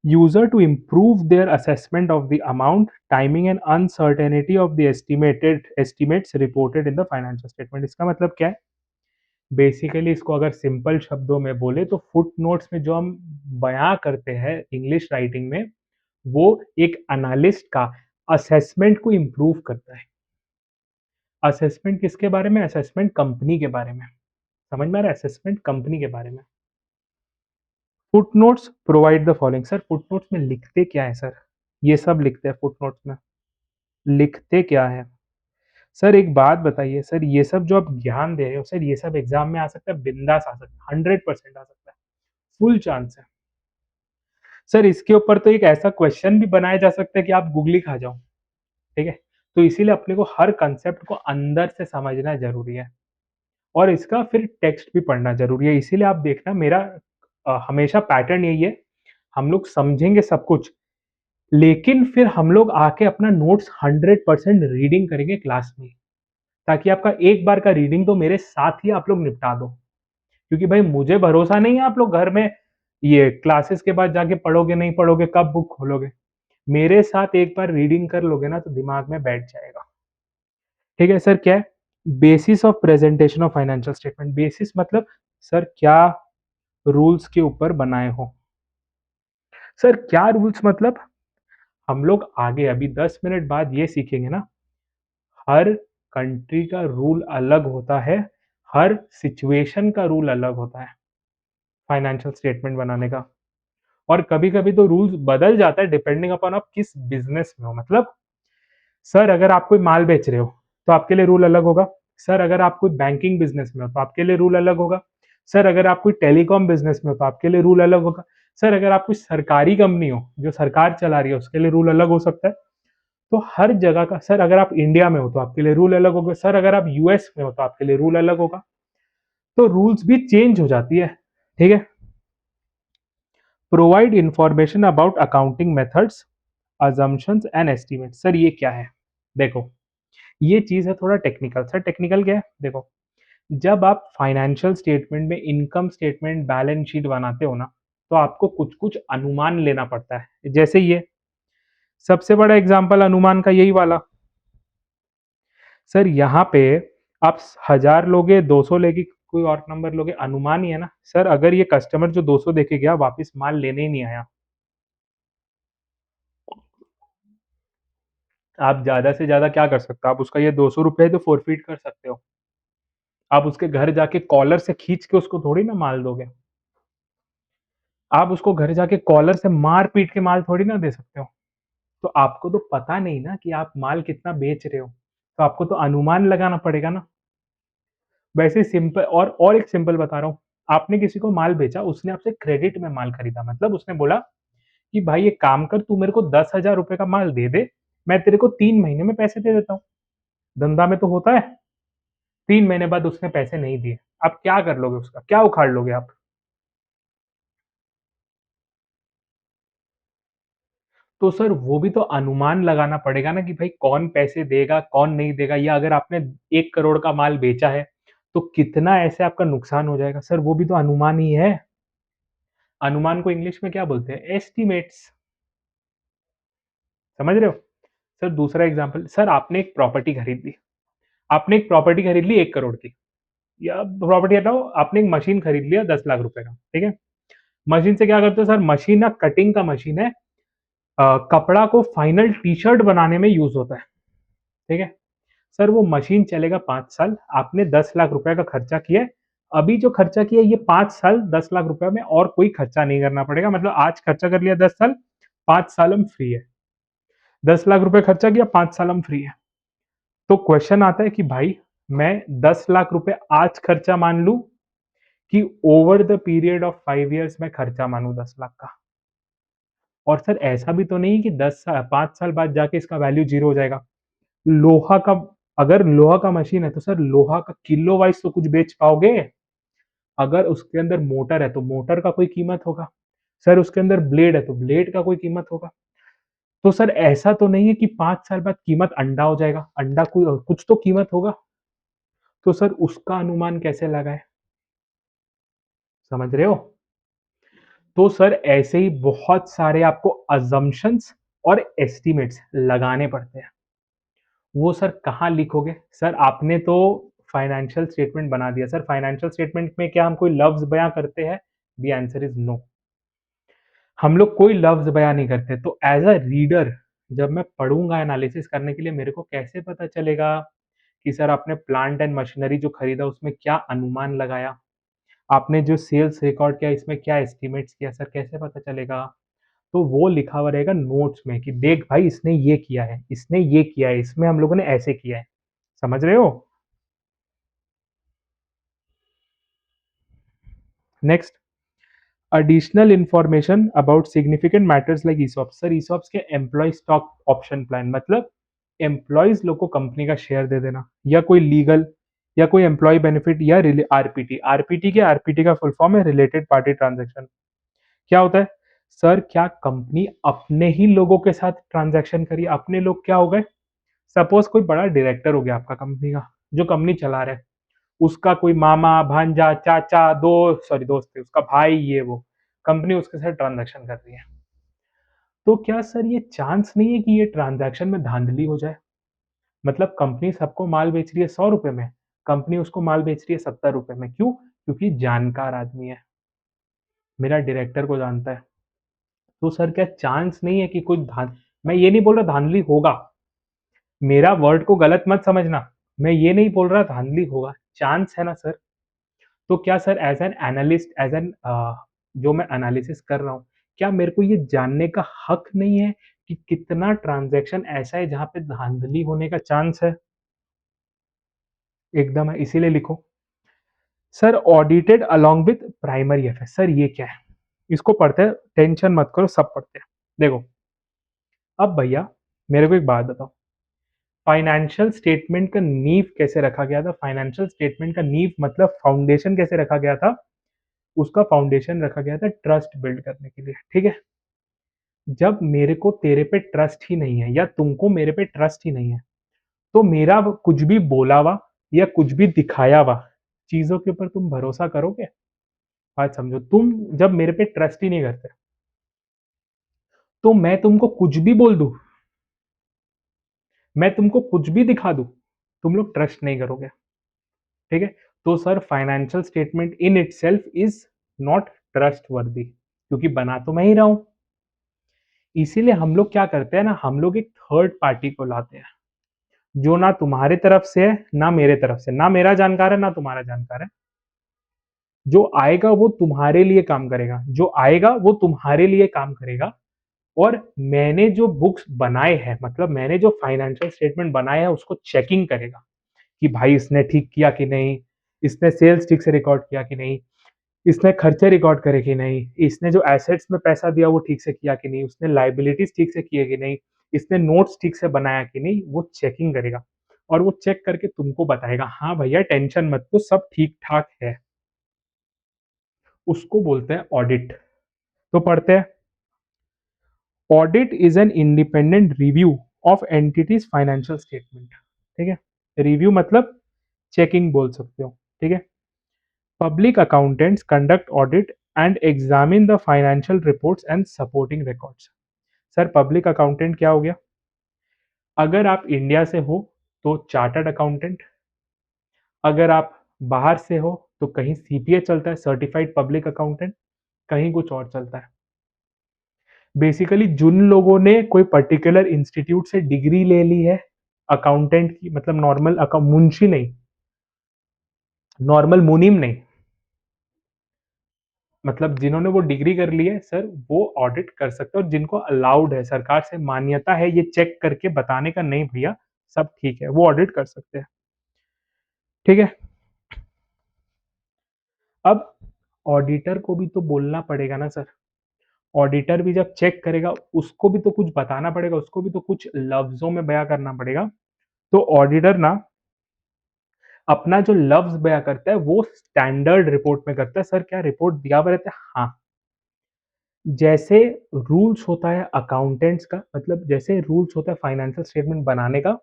user to improve their assessment of the amount, timing and uncertainty of the estimates reported in the financial statement। इसका मतलब क्या है, बेसिकली इसको अगर सिंपल शब्दों में बोले तो फुट नोट्स में जो हम बयां करते हैं इंग्लिश राइटिंग में, वो एक एनालिस्ट का असेसमेंट को इम्प्रूव करता है। असेसमेंट किसके बारे में, असेसमेंट कंपनी के बारे में, समझ में आ रहा है, असेसमेंट कंपनी के बारे में। Footnotes provide the following, sir footnotes में लिखते क्या है सर, ये सब लिखते हैं फुटनोट्स में, लिखते क्या है। सर एक बात बताइए सर, ये सब जो आप ज्ञान दे रहे हो सर, ये सब एग्जाम में आ सकता है, बिंदास आ सकता है, 100% आ सकता है, फुल चांस है। सर इसके ऊपर तो एक ऐसा क्वेश्चन भी बनाया जा सकता है कि आप गूगली खा जाओ, ठीक है। तो इसीलिए अपने को हर कंसेप्ट को अंदर से समझना जरूरी है, और इसका फिर टेक्स्ट भी पढ़ना जरूरी है। इसीलिए आप देखना, मेरा हमेशा पैटर्न यही है, हम लोग समझेंगे सब कुछ, लेकिन फिर हम लोग आके अपना नोट्स 100% रीडिंग करेंगे क्लास में, ताकि आपका एक बार का रीडिंग तो मेरे साथ ही आप लोग निपटा दो। क्योंकि भाई मुझे भरोसा नहीं है आप लोग घर में ये क्लासेस के बाद जाके पढ़ोगे नहीं पढ़ोगे, कब बुक खोलोगे। मेरे साथ एक बार रीडिंग कर लोगे ना तो दिमाग में बैठ जाएगा, ठीक है। सर क्या है, basis of presentation of financial statement. Basis मतलब सर क्या रूल्स के ऊपर बनाए हो। सर क्या रूल्स मतलब, हम लोग आगे अभी 10 मिनट बाद ये सीखेंगे ना, हर कंट्री का रूल अलग होता है, हर सिचुएशन का रूल अलग होता है फाइनेंशियल स्टेटमेंट बनाने का। और कभी कभी तो रूल्स बदल जाता है डिपेंडिंग अपॉन आप किस बिजनेस में हो। मतलब सर अगर आप कोई माल बेच रहे हो तो आपके लिए रूल अलग होगा। सर अगर आप कोई बैंकिंग बिजनेस में हो तो आपके लिए रूल अलग होगा। सर अगर आप कोई टेलीकॉम बिजनेस में हो तो आपके लिए रूल अलग होगा। सर अगर आप कोई सरकारी कंपनी हो जो सरकार चला रही है, उसके लिए रूल अलग हो सकता है। तो हर जगह का, सर अगर आप इंडिया में हो तो आपके लिए रूल अलग होगा, सर अगर आप यूएस में हो तो आपके लिए रूल अलग होगा। तो रूल्स भी चेंज हो जाती है, ठीक है। Provide information about accounting methods assumptions and estimate. Sir ये क्या है? देखो, ये चीज है थोड़ा टेक्निकल। सर टेक्निकल क्या है? देखो, जब आप फाइनेंशियल स्टेटमेंट में इनकम स्टेटमेंट बैलेंस शीट बनाते हो ना, तो आपको कुछ कुछ अनुमान लेना पड़ता है। जैसे ये सबसे बड़ा एग्जांपल अनुमान का यही वाला। सर यहाँ पे आप 1000 लोगे, 200 लेगी, कोई और नंबर लोगे, अनुमान ही है ना। सर अगर ये कस्टमर जो 200 देके गया वापस माल लेने ही नहीं आया, आप ज्यादा से ज्यादा क्या कर सकते हो? आप उसका ये 200 रुपए तो फोरफिट कर सकते हो। आप उसके घर जाके कॉलर से खींच के उसको थोड़ी ना माल दोगे। आप उसको घर जाके कॉलर से मार पीट के माल थोड़ी ना दे सकते हो। तो आपको तो पता नहीं ना कि आप माल कितना बेच रहे हो, तो आपको तो अनुमान लगाना पड़ेगा ना। वैसे सिंपल, और एक सिंपल बता रहा हूँ। आपने किसी को माल बेचा, उसने आपसे क्रेडिट में माल खरीदा, मतलब उसने बोला कि भाई एक काम कर, तू मेरे को 10,000 रुपए का माल दे दे, मैं तेरे को 3 महीने में पैसे दे देता हूँ। धंधा में तो होता है। 3 महीने बाद उसने पैसे नहीं दिए, आप क्या कर लोगे? उसका क्या उखाड़ लोगे आप? तो सर वो भी तो अनुमान लगाना पड़ेगा ना कि भाई कौन पैसे देगा कौन नहीं देगा, या अगर आपने 1 करोड़ का माल बेचा है तो कितना ऐसे आपका नुकसान हो जाएगा। सर वो भी तो अनुमान ही है। अनुमान को इंग्लिश में क्या बोलते हैं? एस्टिमेट्स। समझ रहे हो? सर दूसरा एग्जांपल, सर आपने एक प्रॉपर्टी खरीद ली। आपने एक प्रॉपर्टी खरीद ली 1 करोड़ की, या प्रॉपर्टी हटाओ, आपने एक मशीन खरीद लिया 10 लाख रुपए का, ठीक है। मशीन से क्या करते हो? सर मशीन ना कटिंग का मशीन है, कपड़ा को फाइनल टी शर्ट बनाने में यूज होता है, ठीक है। सर वो मशीन चलेगा 5 साल, आपने 10 लाख रुपए का खर्चा किया है। अभी जो खर्चा किया ये 5 साल 10 लाख रुपए में और कोई खर्चा नहीं करना पड़ेगा, मतलब आज खर्चा कर लिया 10 साल, 5 साल हम फ्री है। 10 लाख रुपए खर्चा किया, 5 साल हम फ्री है। तो क्वेश्चन आता है कि भाई मैं 10 लाख रुपए आज खर्चा मान लू कि over the period of 5 years में खर्चा मानू 10 लाख का। और सर ऐसा भी तो नहीं कि 5 साल बाद जाके इसका वैल्यू जीरो हो जाएगा। लोहा का, अगर लोहा का मशीन है तो सर लोहा का किलो वाइज तो कुछ बेच पाओगे। अगर उसके अंदर मोटर है तो मोटर का कोई कीमत होगा। सर उसके अंदर ब्लेड है तो ब्लेड का कोई कीमत होगा। तो सर ऐसा तो नहीं है कि 5 साल बाद कीमत अंडा हो जाएगा, अंडा कोई कुछ तो कीमत होगा। तो सर उसका अनुमान कैसे लगाए? समझ रहे हो? तो सर ऐसे ही बहुत सारे आपको अजम्पशंस और एस्टिमेट्स लगाने पड़ते हैं। वो सर कहाँ लिखोगे? सर आपने तो फाइनेंशियल स्टेटमेंट बना दिया। सर फाइनेंशियल स्टेटमेंट में क्या हम कोई लफ्ज बयां करते हैं? The answer is no. हम लोग कोई लफ्ज बयां नहीं करते। तो एज अ रीडर जब मैं पढ़ूंगा एनालिसिस करने के लिए, मेरे को कैसे पता चलेगा कि सर आपने प्लांट एंड मशीनरी जो खरीदा उसमें क्या अनुमान लगाया, आपने जो सेल्स रिकॉर्ड किया इसमें क्या एस्टिमेट्स किया, सर कैसे पता चलेगा? तो वो लिखा हुआ रहेगा नोट्स में कि देख भाई इसने ये किया है, इसने ये किया है, इसमें हम लोगों ने ऐसे किया है। समझ रहे हो? Next, additional information about significant matters like ESOPs. Sir ESOPs के एम्प्लॉय स्टॉक ऑप्शन प्लान, मतलब एम्प्लॉयज लोग को कंपनी का शेयर दे देना, या कोई लीगल या कोई एम्प्लॉय बेनिफिट, या आरपीटी। आरपीटी का फुल फॉर्म है रिलेटेड पार्टी ट्रांजेक्शन। क्या होता है? सर क्या कंपनी अपने ही लोगों के साथ ट्रांजैक्शन करी? अपने लोग क्या हो गए? सपोज कोई बड़ा डायरेक्टर हो गया आपका कंपनी का, जो कंपनी चला रहा है, उसका कोई मामा भांजा चाचा दोस्त है, उसका भाई, ये वो कंपनी उसके साथ ट्रांजैक्शन कर रही है। तो क्या सर ये चांस नहीं है कि ये ट्रांजैक्शन में धांधली हो जाए? मतलब कंपनी सबको माल बेच रही है 100 रुपए में, कंपनी उसको माल बेच रही है 70 रुपए में, क्यों? क्योंकि जानकार आदमी है, मेरा डायरेक्टर को जानता है। तो सर क्या चांस नहीं है कि कुछ मैं ये नहीं बोल रहा धांधली होगा, मेरा वर्ड को गलत मत समझना। मैं ये नहीं बोल रहा धांधली होगा, चांस है ना सर। तो क्या sir as an analyst, as an जो मैं एनालिसिस कर रहा हूँ, क्या मेरे को ये जानने का हक नहीं है कि कितना ट्रांजैक्शन ऐसा है जहां पे धांधली होने का चांस है? एकदम है, इसीलिए लिखो। Sir audited along with primary FS. Sir ये क्या है? इसको पढ़ते हैं, टेंशन मत करो, सब पढ़ते हैं। देखो, अब भैया मेरे को एक बात बताओ, फाइनेंशियल स्टेटमेंट का नींव कैसे रखा गया था? फाइनेंशियल स्टेटमेंट का नींव मतलब फाउंडेशन कैसे रखा गया था? उसका फाउंडेशन रखा गया था ट्रस्ट बिल्ड करने के लिए, ठीक है। जब मेरे को तेरे पे ट्रस्ट ही नहीं है या तुमको मेरे पे ट्रस्ट ही नहीं है, तो मेरा कुछ भी बोला हुआ या कुछ भी दिखाया हुआ चीजों के ऊपर तुम भरोसा करोगे? बात समझो, तुम जब मेरे पे ट्रस्ट ही नहीं करते, तो मैं तुमको कुछ भी बोल दूं, मैं तुमको कुछ भी दिखा दूं, तुम लोग ट्रस्ट नहीं करोगे। ठीक है? तो sir financial statement in itself is not trust वर्दी, क्योंकि बना तो मैं ही रहा हूं। इसीलिए हम लोग क्या करते हैं ना, हम लोग एक थर्ड पार्टी को लाते हैं, जो ना तुम्हारे तरफ से है ना मेरे तरफ से, ना मेरा जानकार है ना तुम्हारा जानकार है। जो आएगा वो तुम्हारे लिए काम करेगा, जो आएगा वो तुम्हारे लिए काम करेगा। और मैंने जो बुक्स बनाए हैं, मतलब मैंने जो फाइनेंशियल स्टेटमेंट बनाए हैं, उसको चेकिंग करेगा कि भाई इसने ठीक किया कि नहीं, इसने सेल्स ठीक से रिकॉर्ड किया कि नहीं, इसने खर्चे रिकॉर्ड करे कि नहीं, इसने जो एसेट्स में पैसा दिया वो ठीक से किया कि नहीं, उसने लाइबिलिटीज ठीक से किए कि नहीं, इसने नोट्स ठीक से बनाया कि नहीं, वो चेकिंग करेगा। और वो चेक करके तुमको बताएगा हाँ भैया टेंशन मत लो, सब ठीक ठाक है। उसको बोलते हैं ऑडिट। तो पढ़ते हैं, audit is an independent review of entities financial statement. ठीक है? रिव्यू मतलब चेकिंग बोल सकते हो। ठीक है? Public accountants conduct audit and examine the financial reports and supporting records. Sir public accountant क्या हो गया? अगर आप इंडिया से हो तो चार्टर्ड अकाउंटेंट, अगर आप बाहर से हो तो कहीं सीपीए चलता है, सर्टिफाइड पब्लिक अकाउंटेंट, कहीं कुछ और चलता है। बेसिकली जिन लोगों ने कोई पर्टिकुलर इंस्टीट्यूट से डिग्री ले ली है अकाउंटेंट की, मतलब नॉर्मल मुंशी नहीं, नॉर्मल मुनीम नहीं, मतलब जिन्होंने वो डिग्री कर ली है सर, वो ऑडिट कर सकते हैं। और जिनको अलाउड है, सरकार से मान्यता है ये चेक करके बताने का, नहीं भैया सब ठीक है, वो ऑडिट कर सकते हैं। ठीक है? अब ऑडिटर को भी तो बोलना पड़ेगा ना सर। ऑडिटर भी जब चेक करेगा, उसको भी तो कुछ बताना पड़ेगा, उसको भी तो कुछ लफ्जों में बयां करना पड़ेगा। तो ऑडिटर ना अपना जो लफ्ज बयां करता है वो स्टैंडर्ड रिपोर्ट में करता है। सर क्या रिपोर्ट दिया हुआ रहता है? हाँ। जैसे रूल्स होता है अकाउंटेंट्स का, मतलब जैसे रूल्स होता है फाइनेंशियल स्टेटमेंट बनाने का,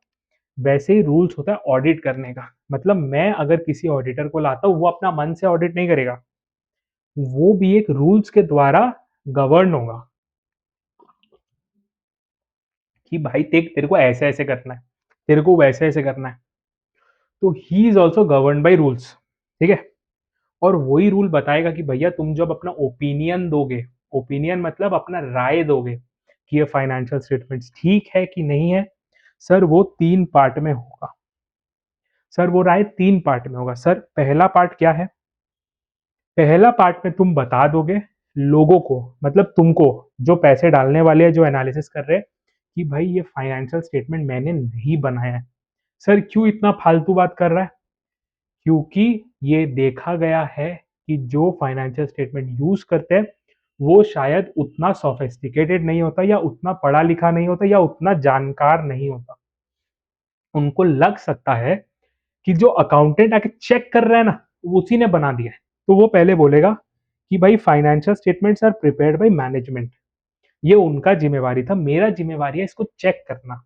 वैसे ही रूल्स होता है ऑडिट करने का। मतलब मैं अगर किसी ऑडिटर को लाता हूँ, वो अपना मन से ऑडिट नहीं करेगा, वो भी एक रूल्स के द्वारा गवर्न होगा कि भाई देख तेरे को ऐसे ऐसे करना है, तेरे को वैसे ऐसे करना है। तो he is also govern by rules. ठीक है? और वही रूल बताएगा कि भैया तुम जब अपना ओपिनियन दोगे, ओपिनियन मतलब अपना राय दोगे कि ये फाइनेंशियल स्टेटमेंट्स ठीक है कि नहीं है, सर वो 3 पार्ट में होगा। सर वो राय 3 पार्ट में होगा। सर पहला पार्ट क्या है? पहला पार्ट में तुम बता दोगे लोगों को, मतलब तुमको, जो पैसे डालने वाले हैं, जो एनालिसिस कर रहे हैं, कि भाई ये फाइनेंशियल स्टेटमेंट मैंने नहीं बनाया है। सर क्यों इतना फालतू बात कर रहा है? क्योंकि ये देखा गया है कि जो फाइनेंशियल स्टेटमेंट यूज करते हैं, वो शायद उतना सोफिस्टिकेटेड नहीं होता, या उतना पढ़ा लिखा नहीं होता, या उतना जानकार नहीं होता। उनको लग सकता है कि जो अकाउंटेंट आके चेक कर रहा है ना, उसी ने बना दिया है। तो वो पहले बोलेगा कि भाई financial statements are prepared by management, ये उनका जिम्मेवारी था, मेरा जिम्मेवारी है इसको चेक करना।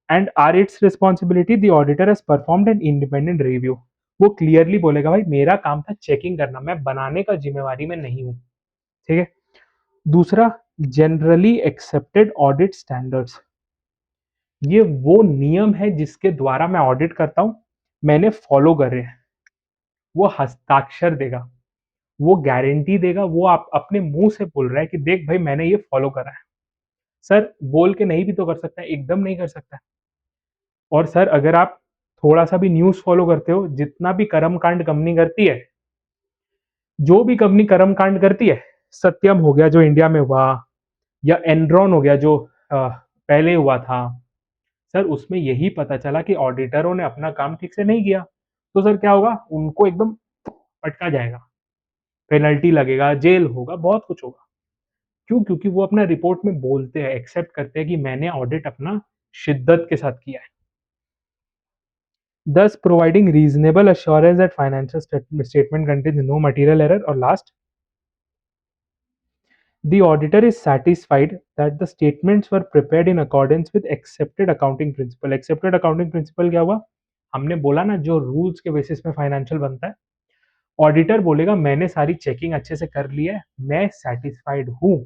And are its responsibility the auditor has performed an independent review. वो क्लियरली बोलेगा भाई मेरा काम था चेकिंग करना, मैं बनाने का जिम्मेवारी में नहीं हूँ। ठीक है? दूसरा, जनरली एक्सेप्टेड ऑडिट स्टैंडर्ड्स। ये वो नियम है जिसके द्वारा मैं ऑडिट करता हूँ, मैंने फॉलो करे हैं। वो हस्ताक्षर देगा, वो गारंटी देगा, वो आप अपने मुंह से बोल रहा है कि देख भाई मैंने ये फॉलो करा है। सर बोल के नहीं भी तो कर सकता है, एकदम नहीं कर सकता। और सर अगर आप थोड़ा सा भी न्यूज फॉलो करते हो, जितना भी कर्मकांड कंपनी करती है, जो भी कंपनी कर्मकांड करती है, सत्यम हो गया जो इंडिया में हुआ, या एनरॉन हो गया जो पहले हुआ था, सर उसमें यही पता चला कि ऑडिटरों ने अपना काम ठीक से नहीं किया। तो सर क्या होगा? उनको एकदम पटका जाएगा, पेनल्टी लगेगा, जेल होगा, बहुत कुछ होगा। क्यों? क्योंकि वो अपना रिपोर्ट में बोलते हैं, एक्सेप्ट करते हैं कि मैंने ऑडिट अपना शिद्दत के साथ किया है। thus providing reasonable assurance that financial statement contains no material error. और last, The auditor is satisfied that the statements were prepared in accordance with accepted accounting principle. Accepted accounting principle क्या हुआ? हमने बोला ना जो रूल्स के basis में financial बनता है, ऑडिटर बोलेगा मैंने सारी चेकिंग अच्छे से कर ली है, मैं सेटिस्फाइड हूँ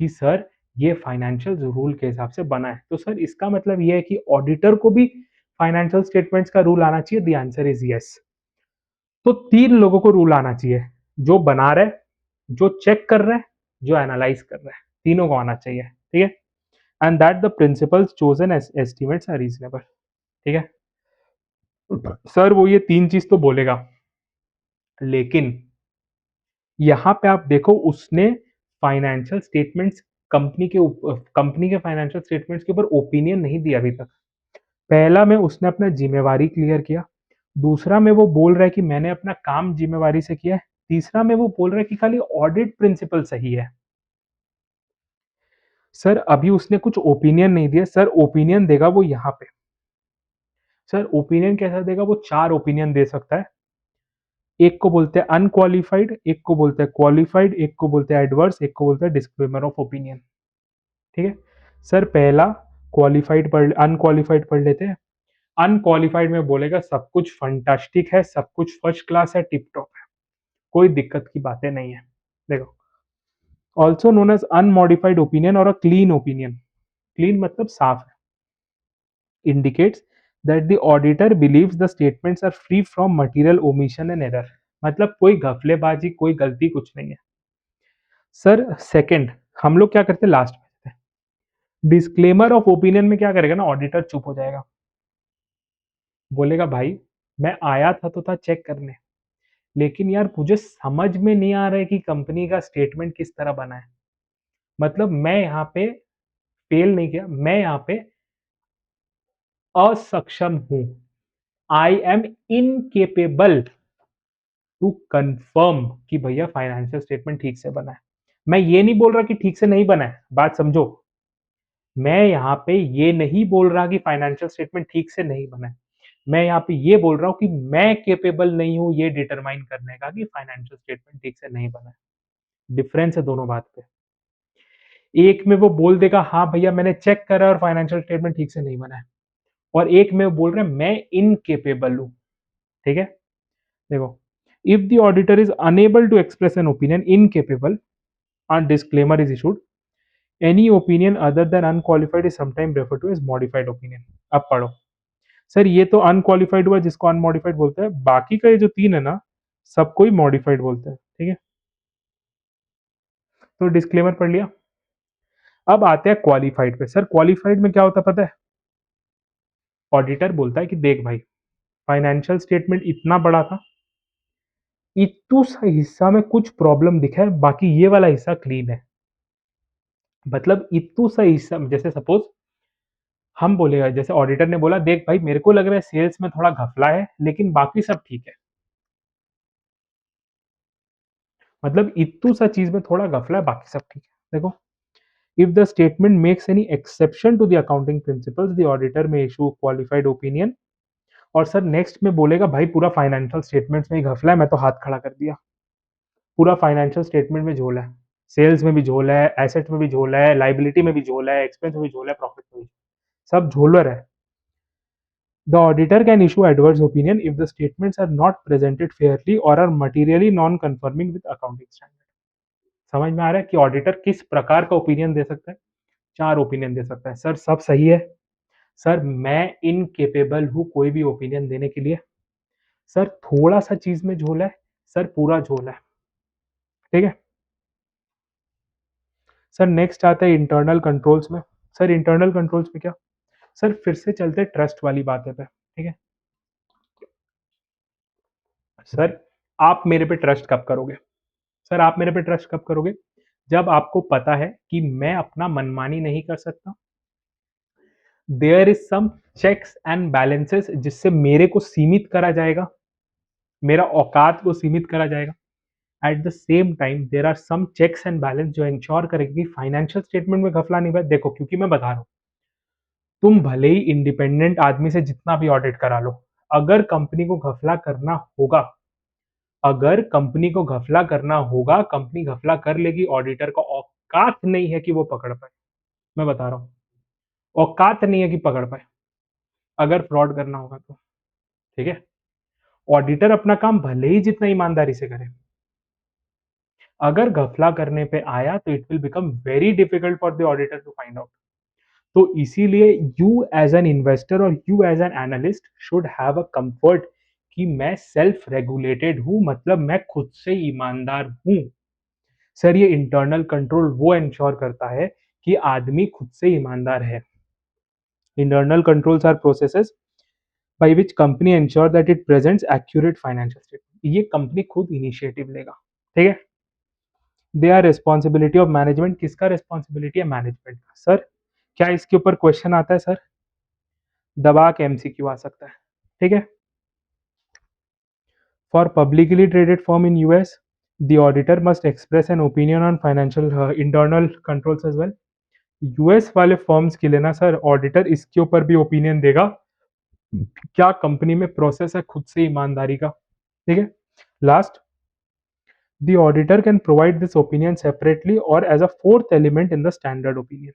कि सर ये फाइनेंशियल रूल के हिसाब से बना है। तो सर इसका मतलब ये है कि ऑडिटर को भी फाइनेंशियल स्टेटमेंट्स का रूल आना चाहिए। The answer is yes. तो तीन लोगों को रूल आना चाहिए, जो बना रहे, जो चेक कर रहे हैं, जो एनालाइज कर रहे हैं, तीनों को आना चाहिए। ठीक है, and that the principles chosen as estimates are reasonable. ठीक है सर, वो ये तीन चीज तो बोलेगा, लेकिन यहाँ पे आप देखो उसने फाइनेंशियल स्टेटमेंट्स कंपनी के फाइनेंशियल स्टेटमेंट्स के ऊपर ओपिनियन नहीं दिया अभी तक। पहला में उसने अपना जिम्मेवारी क्लियर किया, दूसरा में वो बोल रहा है कि मैंने अपना काम जिम्मेवारी से किया है, तीसरा में वो बोल रहा है कि खाली ऑडिट प्रिंसिपल सही है। सर अभी उसने कुछ ओपिनियन नहीं दिया, सर ओपिनियन देगा वो यहाँ पे। सर ओपिनियन कैसा देगा? वो चार ओपिनियन दे सकता है। एक को बोलते हैं अनक्वालिफाइड, एक को बोलते हैं क्वालिफाइड, एक को बोलते हैं एडवर्स, एक को बोलते हैं डिस्क्लेमर ऑफ ओपिनियन। ठीक है सर, पहला क्वालिफाइड पढ़ अनक्वालिफाइड पढ़ लेते हैं। अनक्वालिफाइड में बोलेगा सब कुछ फंटास्टिक है, सब कुछ फर्स्ट क्लास है, टिप टॉप है, कोई दिक्कत की बातें नहीं है। देखो, also known as unmodified opinion और अ क्लीन ओपिनियन। क्लीन मतलब साफ है, indicates that the auditor believes the statements are free from material omission and error. मतलब कोई घपलेबाजी, कोई गलती कुछ नहीं है। सर सेकंड, हम लोग क्या करते हैं लास्ट में, डिस्क्लेमर ऑफ ओपिनियन में क्या करेगा ना, ऑडिटर चुप हो जाएगा, बोलेगा भाई मैं आया था तो था चेक करने, लेकिन यार मुझे समझ में नहीं आ रहा है कि कंपनी का स्टेटमेंट किस तरह बना है। मतलब मैं यहाँ पे फेल नहीं किया, मैं यहाँ पे असक्षम हूं। I am incapable to confirm कि भैया फाइनेंशियल स्टेटमेंट ठीक से बना है। मैं ये नहीं बोल रहा कि ठीक से नहीं बना है, बात समझो। मैं यहाँ पे ये नहीं बोल रहा कि फाइनेंशियल स्टेटमेंट ठीक से नहीं बना है, मैं यहाँ पे ये बोल रहा हूँ कि मैं केपेबल नहीं हूँ ये डिटरमाइन करने का कि फाइनेंशियल स्टेटमेंट ठीक से नहीं बना है। डिफरेंस है दोनों बात पे। एक में वो बोल देगा हाँ भैया मैंने चेक करा और फाइनेंशियल स्टेटमेंट ठीक से नहीं बना है, और एक में वो बोल रहे हैं मैं इनकेपेबल हूँ। ठीक है, देखो, if the auditor is unable to express an opinion incapable and disclaimer is issued, any opinion other than unqualified is sometimes referred to as modified opinion। अब पढ़ो सर, ये तो अनक्वालिफाइड हुआ जिसको अनमॉडिफाइड बोलते हैं, बाकी का ये जो तीन है ना सबको ही मॉडिफाइड बोलते हैं। ठीक है, तो डिस्क्लेमर पढ़ लिया। अब आते हैं क्वालिफाइड पे। सर क्वालिफाइड में क्या होता है पता है? ऑडिटर बोलता है कि देख भाई फाइनेंशियल स्टेटमेंट इतना बड़ा था, इतू सा हिस्सा में कुछ प्रॉब्लम दिखा है, बाकी ये वाला हिस्सा क्लीन है। मतलब इतू सा हिस्सा, जैसे सपोज हम बोलेगा, जैसे ऑडिटर ने बोला देख भाई मेरे को लग रहा है सेल्स में थोड़ा घपला है, लेकिन बाकी सब ठीक है। मतलब इतू सा चीज में थोड़ा घपला है, बाकी सब ठीक है। देखो, if the statement makes any exception to the accounting principles the auditor may issue qualified opinion. और सर नेक्स्ट में बोलेगा भाई पूरा फाइनेंशियल स्टेटमेंट्स में ही घपला है, मैं तो हाथ खड़ा कर दिया, पूरा फाइनेंशियल स्टेटमेंट में झोल है, सेल्स में भी झोल है, एसेट में भी झोल है, लाइबिलिटी में भी झोल है, एक्सपेंस में भी झोल है, प्रॉफिट में भी, सब झोलर है। The auditor can issue adverse opinion if the statements are not presented fairly or are materially non-conforming with accounting standard। समझ में आ रहा है कि ऑडिटर किस प्रकार का ओपिनियन दे सकता है? चार ओपिनियन दे सकता है। सर सब सही है, सर मैं इनकेपेबल हूँ कोई भी ओपिनियन देने के लिए, सर थोड़ा सा चीज में झोला है, सर पूरा झोला है। ठीक है सर, नेक्स्ट आता है इंटरनल कंट्रोल्स में। सर इंटरनल कंट्रोल्स में क्या? सर फिर से चलते ट्रस्ट वाली बातें पे। ठीक है सर, आप मेरे पे ट्रस्ट कब करोगे? सर आप मेरे पे ट्रस्ट कब करोगे? जब आपको पता है कि मैं अपना मनमानी नहीं कर सकता, there is some checks and balances जिससे मेरे को सीमित करा जाएगा, मेरा औकात को सीमित करा जाएगा। At the same time there are some checks and balance जो इंश्योर करेगी कि फाइनेंशियल स्टेटमेंट में घपला नहीं हुआ। देखो क्योंकि मैं बता रहा हूँ, तुम भले ही इंडिपेंडेंट आदमी से जितना भी ऑडिट करा लो, अगर कंपनी को घपला करना होगा अगर कंपनी को घपला करना होगा, कंपनी घपला कर लेगी, ऑडिटर का औकात नहीं है कि वो पकड़ पाए। मैं बता रहा हूँ, औकात नहीं है कि पकड़ पाए अगर फ्रॉड करना होगा तो। ठीक है, ऑडिटर अपना काम भले ही जितना ईमानदारी से करे, अगर घपला करने पे आया तो it will become very difficult for the auditor to find out. तो इसीलिए यू एज एन इन्वेस्टर और you as an analyst should have a comfort कि मैं सेल्फ रेगुलेटेड हूं, मतलब मैं खुद से ईमानदार हूं। सर ये इंटरनल कंट्रोल वो इंश्योर करता है कि आदमी खुद से ईमानदार है। Internal controls are processes by which company ensure that it presents accurate financial statement. ये कंपनी खुद इनिशिएटिव लेगा। ठीक है, they are responsibility of management. किसका रिस्पॉन्सिबिलिटी है? मैनेजमेंट का। सर क्या इसके ऊपर क्वेश्चन आता है? सर दबा के एमसीक्यू आ सकता है। ठीक है, for publicly traded firm in US the auditor must express an opinion on financial internal controls as well. US वाले फर्म्स के लिए ना सर ऑडिटर इसके ऊपर भी ओपिनियन देगा, क्या कंपनी में प्रोसेस है खुद से ईमानदारी का। ठीक है, last, the auditor can provide this opinion separately or as a fourth element in the standard opinion।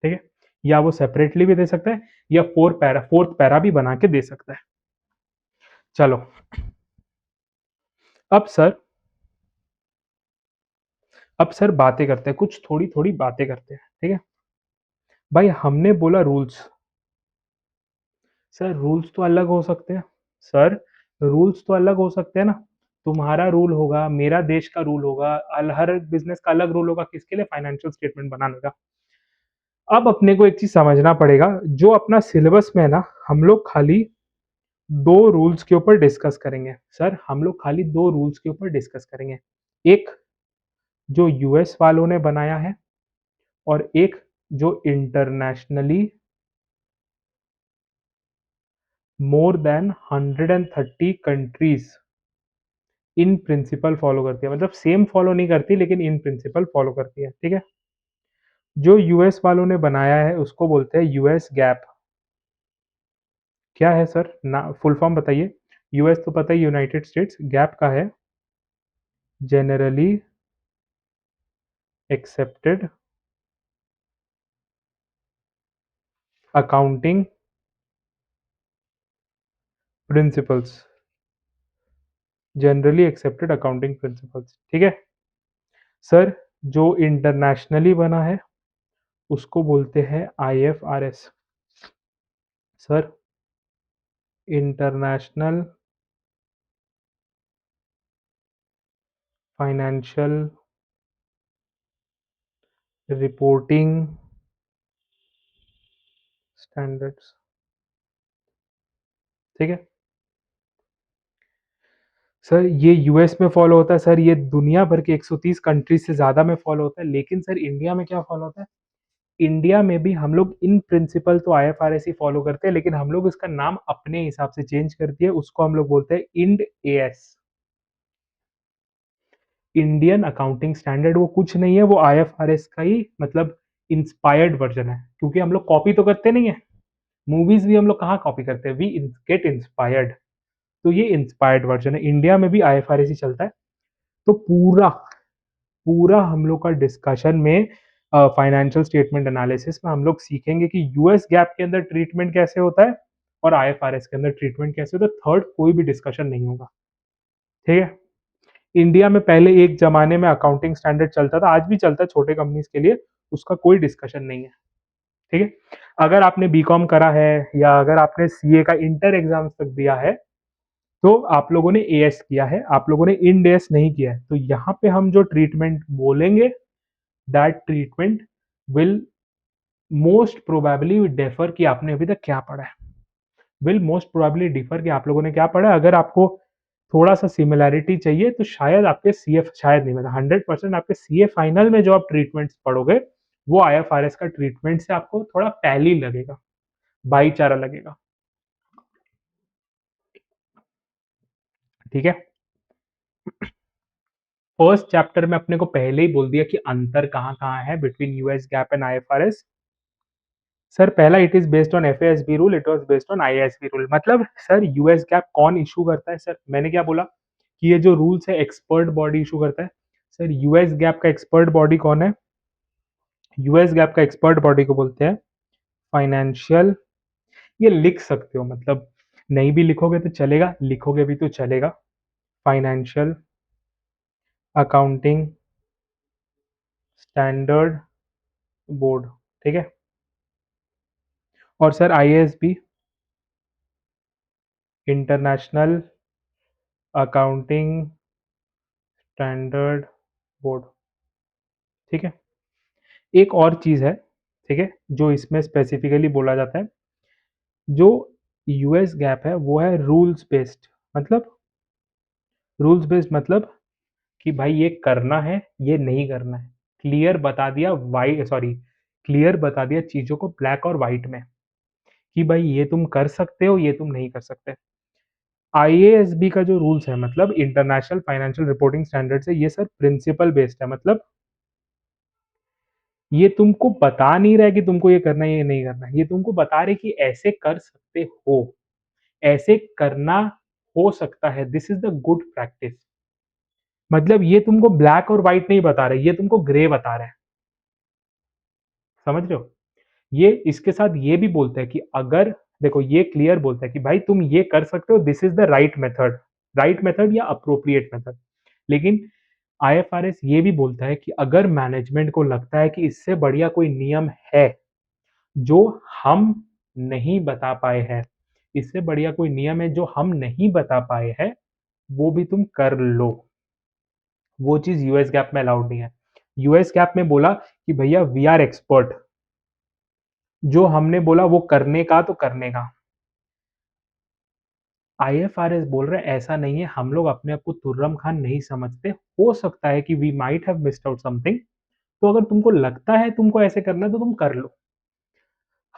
ठीक है, या वो सेपरेटली भी दे सकता है या फोर्थ पैरा भी बना के दे सकता है। चलो अब सर बातें करते हैं, कुछ थोड़ी थोड़ी बातें करते हैं। ठीक है भाई, हमने बोला रूल्स। सर रूल्स तो अलग हो सकते हैं। सर रूल्स तो अलग हो सकते हैं ना, तुम्हारा रूल होगा, मेरा देश का रूल होगा, हर बिजनेस का अलग रूल होगा। किसके लिए? फाइनेंशियल स्टेटमेंट बनाने का। अब अपने को एक चीज समझना पड़ेगा, जो अपना सिलेबस में है ना, हम लोग खाली दो रूल्स के ऊपर डिस्कस करेंगे। सर हम लोग खाली दो रूल्स के ऊपर डिस्कस करेंगे, एक जो यूएस वालों ने बनाया है और एक जो internationally more than 130 countries in principle follow करती है। मतलब सेम फॉलो नहीं करती लेकिन इन प्रिंसिपल फॉलो करती है। ठीक है, जो यूएस वालों ने बनाया है उसको बोलते हैं यूएस गैप। क्या है सर ना, फुल फॉर्म बताइए। यूएस तो पता है, यूनाइटेड स्टेट्स। गैप का है generally accepted accounting principles. Generally accepted accounting principles. ठीक है सर, जो इंटरनेशनली बना है उसको बोलते हैं IFRS. Sir international financial reporting standards. ठीक है सर, ये यूएस में फॉलो होता है। सर ये दुनिया भर के 130 कंट्रीज से ज्यादा में फॉलो होता है। लेकिन सर इंडिया में क्या फॉलो होता है? इंडिया में भी हम लोग इन प्रिंसिपल तो आईएफआरएस ही फॉलो करते हैं, लेकिन हम लोग इसका नाम अपने हिसाब से चेंज कर दिए। उसको हम लोग बोलते हैं Ind AS, Indian accounting standard. वो कुछ नहीं है, वो आईएफआरएस का ही मतलब इंस्पायर्ड वर्जन है। क्योंकि हम लोग कॉपी तो करते नहीं है, मूवीज भी हम लोग कहाँ कॉपी करते हैं, वी गेट इंस्पायर्ड। तो ये इंस्पायर्ड वर्जन है, इंडिया में भी आईएफआरएस ही चलता है। तो पूरा पूरा हम लोग का डिस्कशन में फाइनेंशियल स्टेटमेंट एनालिसिस में हम लोग सीखेंगे कि यूएस गैप के अंदर ट्रीटमेंट कैसे होता है और आईएफआरएस के अंदर ट्रीटमेंट कैसे होता है। थर्ड कोई भी डिस्कशन नहीं होगा। ठीक है, इंडिया में पहले एक जमाने में अकाउंटिंग स्टैंडर्ड चलता था, आज भी चलता है छोटे कंपनीज के लिए, उसका कोई डिस्कशन नहीं है। ठीक है, अगर आपने बीकॉम करा है या अगर आपने सीए का इंटर एग्जाम तक दिया है तो आप लोगों ने एएस किया है, आप लोगों ने इंड एएस नहीं किया है। तो यहाँ पे हम जो ट्रीटमेंट बोलेंगे, that treatment will most probably differ कि आपने अभी तक क्या पढ़ा है। विल मोस्ट प्रोबेबली डिफर कि आप लोगों ने क्या पढ़ा है। अगर आपको थोड़ा सा सिमिलैरिटी चाहिए तो शायद आपके सीए, शायद नहीं मतलब 100% आपके सीए फाइनल में जो आप ट्रीटमेंट्स पढ़ोगे वो आईएफआरएस का ट्रीटमेंट से आपको थोड़ा पहली लगेगा, भाईचारा लगेगा। ठीक है, फर्स्ट चैप्टर में अपने को पहले ही बोल दिया कि अंतर कहाँ कहाँ है between US GAAP and IFRS. Sir पहला, it is based on FSB rule, it was based on ISB rule. मतलब सर यूएस गैप कौन इशू करता है? सर मैंने क्या बोला कि ये जो रूल्स है एक्सपर्ट बॉडी इशू करता है। सर यूएस गैप का एक्सपर्ट बॉडी कौन है? यूएस गैप का एक्सपर्ट बॉडी को बोलते हैं फाइनेंशियल, ये लिख सकते हो, मतलब नहीं भी लिखोगे तो चलेगा, लिखोगे भी तो चलेगा, फाइनेंशियल अकाउंटिंग स्टैंडर्ड बोर्ड, ठीक है। और sir IASB, international accounting standard board, ठीक है। एक और चीज है, ठीक है, जो इसमें स्पेसिफिकली बोला जाता है, जो यूएस गैप है वो है रूल्स बेस्ड, मतलब रूल्स बेस्ड मतलब कि भाई ये करना है, ये नहीं करना है, क्लियर बता दिया, वाइट सॉरी क्लियर बता दिया चीजों को ब्लैक और व्हाइट में, कि भाई ये तुम कर सकते हो, ये तुम नहीं कर सकते। आईएएसबी का जो रूल्स है, मतलब इंटरनेशनल फाइनेंशियल रिपोर्टिंग स्टैंडर्ड है, ये सर प्रिंसिपल बेस्ड है, मतलब ये तुमको बता नहीं रहा है कि तुमको ये करना है, ये नहीं करना है, ये तुमको बता रहे कि ऐसे कर सकते हो, ऐसे करना हो सकता है, this is the good practice. मतलब ये तुमको ब्लैक और व्हाइट नहीं बता रहे, ये तुमको ग्रे बता रहे हैं, समझ रहे हो? ये इसके साथ ये भी बोलता है कि अगर देखो ये क्लियर बोलता है कि भाई तुम ये कर सकते हो, this is the right method या अप्रोप्रिएट मेथड। लेकिन आईएफआरएस ये भी बोलता है कि अगर मैनेजमेंट को लगता है कि इससे बढ़िया कोई नियम है जो हम नहीं बता पाए हैं, इससे बढ़िया कोई नियम है जो हम नहीं बता पाए हैं, वो भी तुम कर लो। वो चीज यूएस गैप में अलाउड नहीं है। यूएस गैप में बोला कि भैया वी आर एक्सपर्ट, जो हमने बोला वो करने का तो करने का। आईएफआरएस बोल रहे हैं ऐसा नहीं है, हम लोग अपने आप को तुर्रम खान नहीं समझते, हो सकता है कि we might have missed out something, तो अगर तुमको लगता है तुमको ऐसे करना है तो तुम कर लो,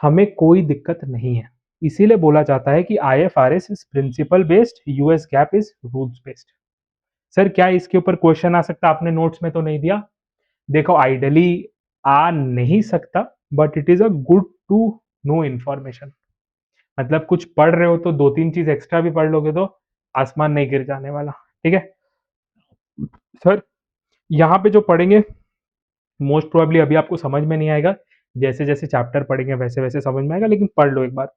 हमें कोई दिक्कत नहीं है। इसीलिए बोला जाता है कि IFRS is principle based, US gap is rules based. Sir क्या इसके ऊपर क्वेश्चन आ सकता? आपने नोट्स में तो नहीं दिया। देखो आइडियली आ नहीं सकता, but it is a good to know information. मतलब कुछ पढ़ रहे हो तो दो तीन चीज एक्स्ट्रा भी पढ़ लोगे तो आसमान नहीं गिर जाने वाला, ठीक है। सर यहाँ पे जो पढ़ेंगे मोस्ट प्रोबेबली अभी आपको समझ में नहीं आएगा, जैसे जैसे चैप्टर पढ़ेंगे वैसे वैसे समझ में आएगा, लेकिन पढ़ लो एक बार।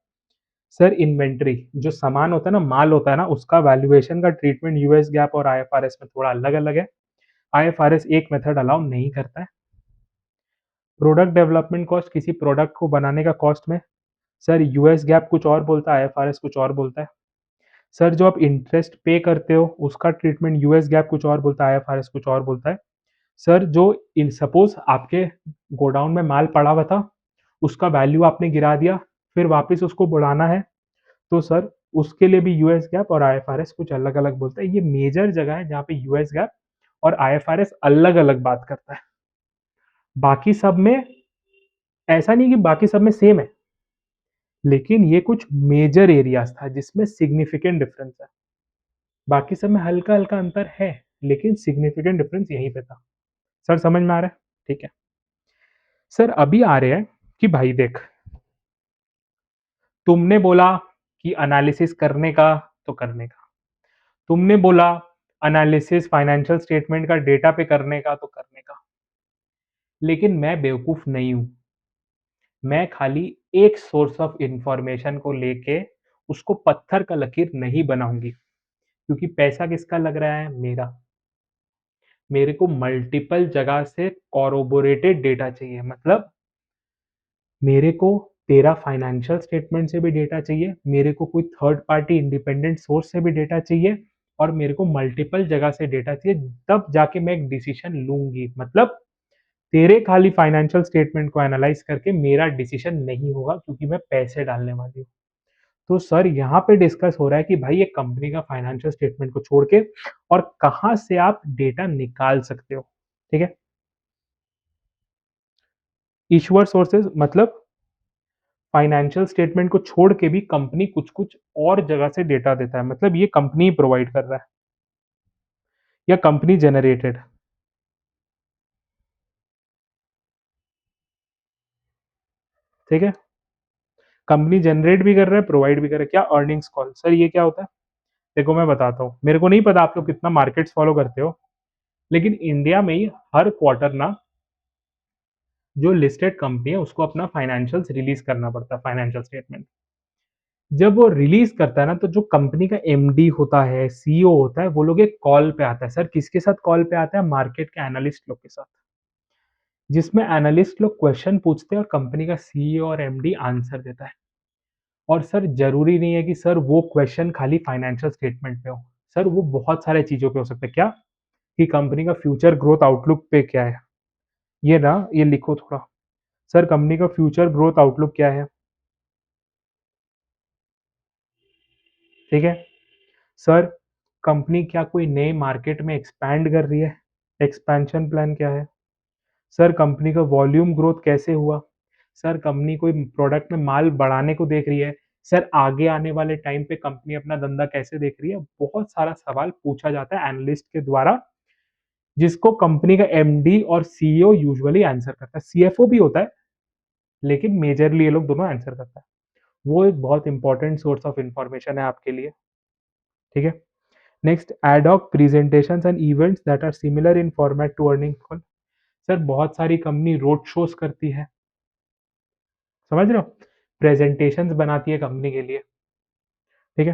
सर इन्वेंट्री जो सामान होता है ना, माल होता है ना, उसका वैल्यूएशन का ट्रीटमेंट यूएस गैप और आईएफआरएस में थोड़ा अलग अलग है। आईएफआरएस एक मेथड अलाउ नहीं करता है। प्रोडक्ट डेवलपमेंट कॉस्ट, किसी प्रोडक्ट को बनाने का कॉस्ट में, सर यूएस गैप कुछ और बोलता है, आईएफआरएस कुछ और बोलता है। सर जो आप इंटरेस्ट पे करते हो उसका ट्रीटमेंट यूएस गैप कुछ और बोलता है, आईएफआरएस कुछ और बोलता है। सर जो इन सपोज आपके गोडाउन में माल पड़ा हुआ था, उसका वैल्यू आपने गिरा दिया, फिर वापस उसको बढ़ाना है, तो सर उसके लिए भी यूएस गैप और आईएफआरएस कुछ अलग अलग बोलता है। ये मेजर जगह है जहाँ पे यूएस गैप और आईएफआरएस अलग अलग बात करता है। बाकी सब में ऐसा नहीं कि बाकी सब में सेम है, लेकिन ये कुछ मेजर एरियाज था जिसमें सिग्निफिकेंट डिफरेंस है। बाकी सब में हल्का हल्का अंतर है, लेकिन सिग्निफिकेंट डिफरेंस यहीं पे था। सर समझ में आ रहा है? ठीक है। सर अभी आ रहे हैं कि भाई देख, तुमने बोला कि एनालिसिस करने का तो करने का, तुमने बोला एनालिसिस फाइनेंशियल स्टेटमेंट का डेटा पे करने का तो करने का, लेकिन मैं बेवकूफ नहीं हूं। मैं खाली एक सोर्स ऑफ इंफॉर्मेशन को लेके उसको पत्थर का लकीर नहीं बनाऊंगी, क्योंकि पैसा किसका लग रहा है? मेरा। मेरे को मल्टीपल जगह से कॉरोबोरेटेड डेटा चाहिए, मतलब मेरे को तेरा फाइनेंशियल स्टेटमेंट से भी डेटा चाहिए, मेरे को कोई थर्ड पार्टी इंडिपेंडेंट सोर्स से भी डेटा चाहिए, और मेरे को मल्टीपल जगह से डेटा चाहिए, तब जाके मैं एक डिसीजन लूंगी। मतलब तेरे खाली फाइनेंशियल स्टेटमेंट को एनालाइज करके मेरा डिसीजन नहीं होगा, क्योंकि मैं पैसे डालने वाली हूँ। तो सर यहाँ पे डिस्कस हो रहा है कि भाई एक कंपनी का फाइनेंशियल स्टेटमेंट को छोड़ के और कहाँ से आप डेटा निकाल सकते हो, ठीक है। इशूअर सोर्सेज मतलब फाइनेंशियल स्टेटमेंट को छोड़ के भी कंपनी कुछ कुछ और जगह से डेटा देता है, मतलब ये कंपनी प्रोवाइड कर रहा है या कंपनी जनरेटेड, ठीक है। कंपनी जनरेट भी कर रहा है, प्रोवाइड भी कर रहा है। क्या? Earnings call. सर ये क्या होता है? देखो मैं बताता हूँ, मेरे को नहीं पता आप लोग कितना मार्केट्स फॉलो करते हो, लेकिन इंडिया में ही हर क्वार्टर ना जो लिस्टेड कंपनी है उसको अपना फाइनेंशियल्स रिलीज करना पड़ता है, फाइनेंशियल स्टेटमेंट। जब वो रिलीज करता है ना, तो जो कंपनी का एमडी होता है, सीईओ होता है, वो लोग एक कॉल पे आता है। सर किसके साथ कॉल पे आता है? मार्केट के एनालिस्ट लोग के साथ, जिसमें एनालिस्ट लोग क्वेश्चन पूछते हैं और कंपनी का सीईओ और एमडी आंसर देता है। और सर जरूरी नहीं है कि सर वो क्वेश्चन खाली फाइनेंशियल स्टेटमेंट पे हो, सर वो बहुत सारे चीजों पे हो सकता है। क्या कि कंपनी का फ्यूचर ग्रोथ आउटलुक पे क्या है, ये ना ये लिखो थोड़ा। सर कंपनी का फ्यूचर ग्रोथ आउटलुक क्या है, ठीक है। सर कंपनी क्या कोई नए मार्केट में एक्सपैंड कर रही है, एक्सपेंशन प्लान क्या है। सर कंपनी का वॉल्यूम ग्रोथ कैसे हुआ। सर कंपनी कोई प्रोडक्ट में माल बढ़ाने को देख रही है। सर आगे आने वाले टाइम पे कंपनी अपना धंधा कैसे देख रही है। बहुत सारा सवाल पूछा जाता है एनालिस्ट के द्वारा, जिसको कंपनी का एमडी और सीईओ यूजुअली आंसर करता है। सीएफओ भी होता है, लेकिन मेजरली ये लोग दोनों आंसर करता है। वो एक बहुत इंपॉर्टेंट सोर्स ऑफ इंफॉर्मेशन है आपके लिए, ठीक है। Next, ad hoc presentations and events that are similar in format to earning call. Sir बहुत सारी कंपनी रोड शोज करती है, समझ रहे हो, प्रेजेंटेशंस बनाती है कंपनी के लिए, ठीक है।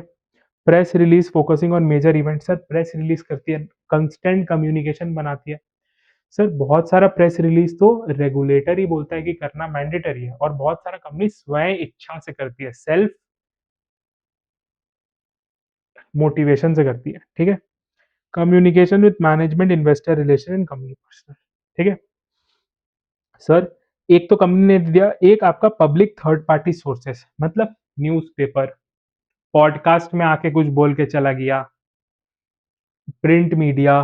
Press release focusing on major event. Sir press release करती है, कंस्टेंट कम्युनिकेशन बनाती है। सर बहुत सारा प्रेस रिलीज तो रेगुलेटर ही बोलता है कि करना मैंडेटरी है, और बहुत सारा कंपनी स्वयं इच्छा से करती है, सेल्फ मोटिवेशन से करती है, ठीक है। Communication with management, investor relation and company personal, ठीक है। सर एक तो कंपनी ने दिया, एक आपका पब्लिक थर्ड पार्टी सोर्सेस, मतलब न्यूज़पेपर, पॉडकास्ट में आके कुछ बोल के चला गया, print media,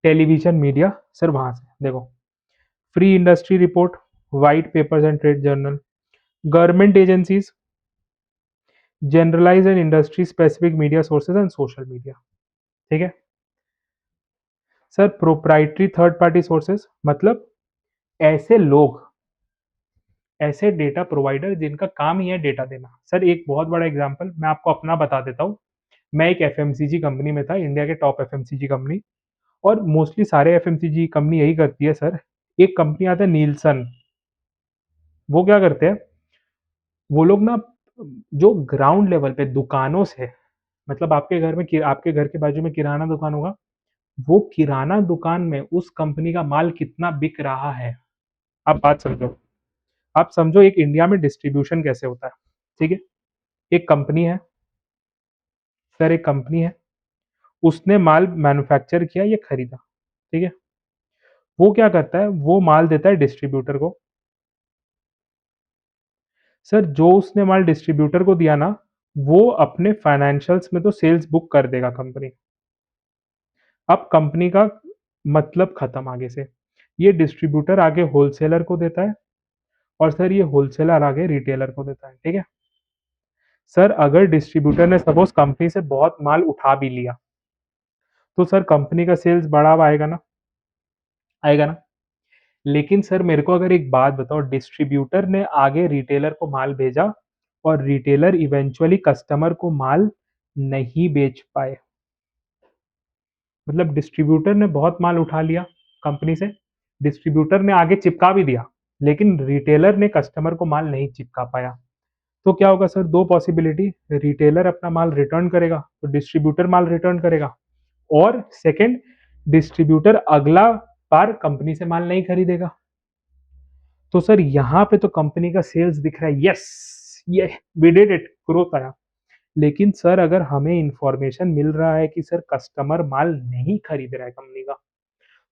television media. Sir वहां से देखो, free industry report, white papers and trade journal, government agencies, generalize and industry specific media sources and social media, ठीक है। Sir proprietary third party sources, मतलब ऐसे लोग, ऐसे डेटा प्रोवाइडर जिनका काम ही है डेटा देना। सर एक बहुत बड़ा एग्जांपल मैं आपको अपना बता देता हूँ। मैं एक एफएमसीजी कंपनी में था, इंडिया के टॉप एफएमसीजी कंपनी, और मोस्टली सारे एफएमसीजी कंपनी यही करती है सर। एक कंपनी आता है नीलसन, वो क्या करते हैं, वो लोग ना जो ग्राउंड लेवल पे दुकानों से, मतलब आपके घर में आपके घर के बाजू में किराना दुकान होगा, वो किराना दुकान में उस कंपनी का माल कितना बिक रहा है। आप बात समझो, आप समझो एक इंडिया में डिस्ट्रीब्यूशन कैसे होता है, ठीक है। एक कंपनी है, सर एक कंपनी है, उसने माल मैन्युफैक्चर किया, ये खरीदा, ठीक है। वो क्या करता है, वो माल देता है डिस्ट्रीब्यूटर को। सर जो उसने माल डिस्ट्रीब्यूटर को दिया ना, वो अपने फाइनेंशियल्स में तो सेल्स बुक कर देगा कंपनी। अब कंपनी का मतलब खत्म आगे से। ये डिस्ट्रीब्यूटर आगे होलसेलर को देता है, और सर ये होलसेलर आगे रिटेलर को देता है, ठीक है। सर अगर डिस्ट्रीब्यूटर ने सपोज कंपनी से बहुत माल उठा भी लिया, तो सर कंपनी का सेल्स बढ़ा हुआ आएगा ना, आएगा ना। लेकिन सर मेरे को अगर एक बात बताओ, डिस्ट्रीब्यूटर ने आगे रिटेलर को माल भेजा, और रिटेलर इवेंचुअली कस्टमर को माल नहीं बेच पाए, मतलब डिस्ट्रीब्यूटर ने बहुत माल उठा लिया कंपनी से, डिस्ट्रीब्यूटर ने आगे चिपका भी दिया, लेकिन रिटेलर ने कस्टमर को माल नहीं चिपका पाया। तो क्या होगा सर, दो पॉसिबिलिटी, रिटेलर अपना माल रिटर्न करेगा, तो डिस्ट्रीब्यूटर माल रिटर्न करेगा, और सेकंड, डिस्ट्रीब्यूटर अगला बार कंपनी से माल नहीं खरीदेगा। तो सर यहाँ पे तो कंपनी का सेल्स दिख रहा है, यस ये वी डिड इट, ग्रोथ आया। लेकिन सर अगर हमें इंफॉर्मेशन मिल रहा है कि सर कस्टमर माल नहीं खरीद रहा है कंपनी का,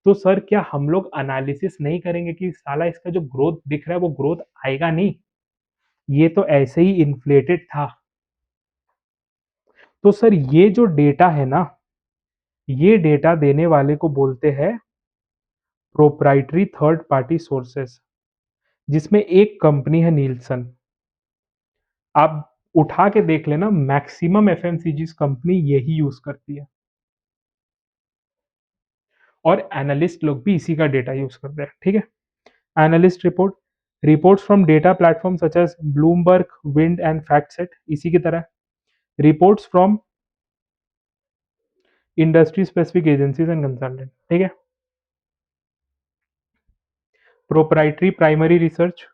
तो सर क्या हम लोग एनालिसिस नहीं करेंगे कि साला इसका जो ग्रोथ दिख रहा है वो ग्रोथ आएगा नहीं, ये तो ऐसे ही इन्फ्लेटेड था। तो सर ये जो डेटा है ना, ये डेटा देने वाले को बोलते हैं प्रोप्राइटरी थर्ड पार्टी सोर्सेस, जिसमें एक कंपनी है नीलसन। आप उठा के देख लेना, मैक्सिमम एफएमसीजी कंपनी यही यूज करती है, और एनालिस्ट लोग भी इसी का डेटा यूज करते हैं, ठीक है। Analyst report, reports from data platform such as Bloomberg, Wind and FactSet, इसी की तरह reports from industry specific agencies and consultant, ठीक है। Proprietary primary research,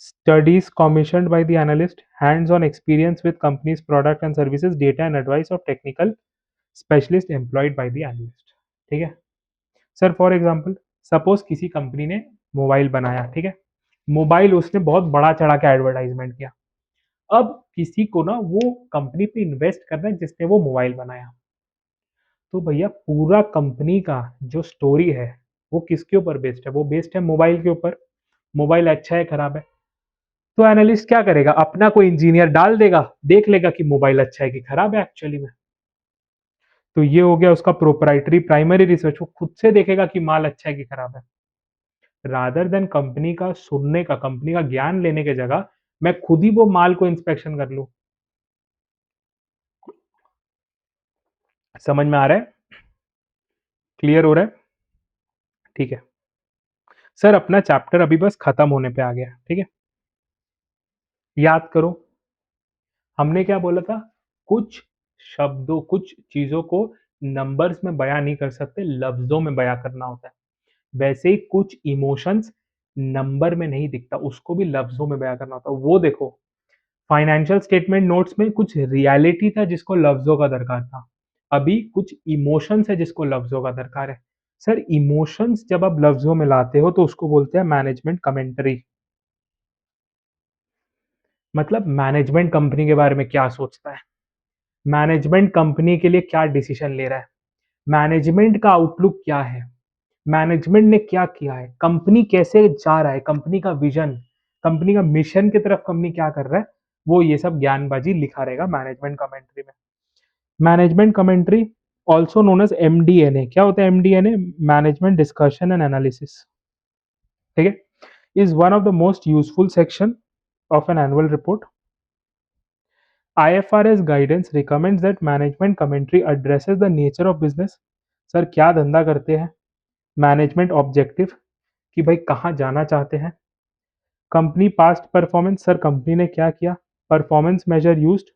studies commissioned by the analyst, hands-on experience with company's product and services, data and advice of technical specialist employed by the analyst, ठीक है। Sir for example suppose किसी company ने mobile बनाया, ठीक है। Mobile उसने बहुत बड़ा चढ़ा के एडवर्टाइजमेंट किया। अब किसी को ना वो कंपनी पे इन्वेस्ट करना है जिसने वो मोबाइल बनाया, तो भैया पूरा कंपनी का जो स्टोरी है वो किसके ऊपर बेस्ड है? वो बेस्ड है मोबाइल के ऊपर। मोबाइल अच्छा है खराब है, तो एनालिस्ट क्या करेगा? अपना कोई इंजीनियर डाल देगा, देख लेगा कि मोबाइल अच्छा है कि खराब है एक्चुअली में। तो ये हो गया उसका प्रोप्राइटरी प्राइमरी रिसर्च, वो खुद से देखेगा कि माल अच्छा है कि खराब है। रादर देन कंपनी का सुनने का, कंपनी का ज्ञान लेने के जगह मैं खुद ही वो माल को इंस्पेक्शन कर लूं। समझ में आ रहा है? क्लियर हो रहा है? ठीक है सर, अपना चैप्टर अभी बस खत्म होने पे आ गया, ठीक है। याद करो हमने क्या बोला था? कुछ शब्दों, कुछ चीजों को नंबर्स में बयां नहीं कर सकते, लफ्जों में बयां करना होता है। वैसे ही कुछ इमोशंस नंबर में नहीं दिखता, उसको भी लफ्जों में बयां करना होता है। वो देखो फाइनेंशियल स्टेटमेंट नोट्स में कुछ रियलिटी था जिसको लफ्जों का दरकार था, अभी कुछ इमोशंस है जिसको लफ्जों का दरकार है। सर इमोशंस जब आप लफ्जों में लाते हो तो उसको बोलते हैं मैनेजमेंट कमेंट्री। मतलब मैनेजमेंट कंपनी के बारे में क्या सोचता है, मैनेजमेंट कंपनी के लिए क्या डिसीजन ले रहा है, मैनेजमेंट का आउटलुक क्या है, मैनेजमेंट ने क्या किया है, कंपनी कैसे जा रहा है, कंपनी का विजन, कंपनी का मिशन की तरफ कंपनी क्या कर रहा है, वो ये सब ज्ञानबाजी लिखा रहेगा मैनेजमेंट कमेंट्री में। Management commentary also known as MDNA. क्या होता है MDNA? Management discussion and analysis, ठीक है। Is one of the most useful section of an annual report. IFRS guidance recommends that management commentary addresses the nature of business। Sir क्या धंधा करते हैं, management objective कि भाई कहाँ जाना चाहते हैं, company past performance, sir company ने क्या किया, परफॉर्मेंस मेजर यूज्ड,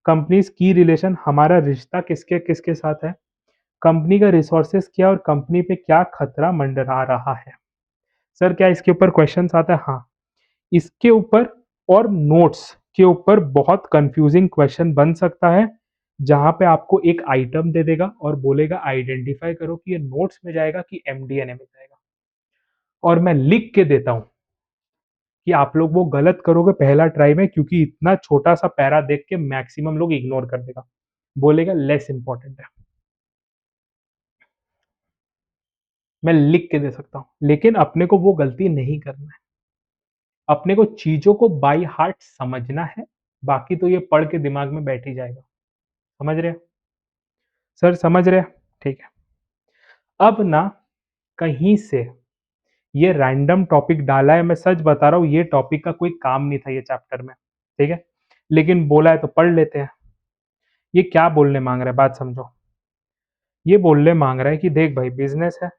कंपनीज की रिलेशन, हमारा रिश्ता किसके किसके साथ है, कंपनी का रिसोर्सेज क्या और कंपनी पे क्या खतरा मंडरा रहा है। सर क्या इसके ऊपर क्वेश्चंस आता है? हाँ, इसके ऊपर और नोट्स के ऊपर बहुत कंफ्यूजिंग क्वेश्चन बन सकता है, जहां पे आपको एक आइटम दे देगा और बोलेगा आइडेंटिफाई करो कि ये नोट्स में जाएगा कि एमडीएनए में जाएगा, और मैं लिख के देता हूं कि आप लोग वो गलत करोगे पहला ट्राई में, क्योंकि इतना छोटा सा पैरा देख के मैक्सिमम लोग इग्नोर कर देगा, बोलेगा लेस इंपॉर्टेंट है। मैं लिख के दे सकता हूं, लेकिन अपने को वो गलती नहीं करना है। अपने को चीजों को बाई हार्ट समझना है, बाकी तो ये पढ़ के दिमाग में बैठ ही जाएगा। समझ रहे? सर समझ रहे? ठीक है। अब ना कहीं से ये रैंडम टॉपिक डाला है, मैं सच बता रहा हूँ ये टॉपिक का कोई काम नहीं था ये चैप्टर में, ठीक है, लेकिन बोला है तो पढ़ लेते हैं। ये क्या बोलने मांग रहा है, बात समझो। ये बोलने मांग रहा है कि देख भाई बिजनेस है,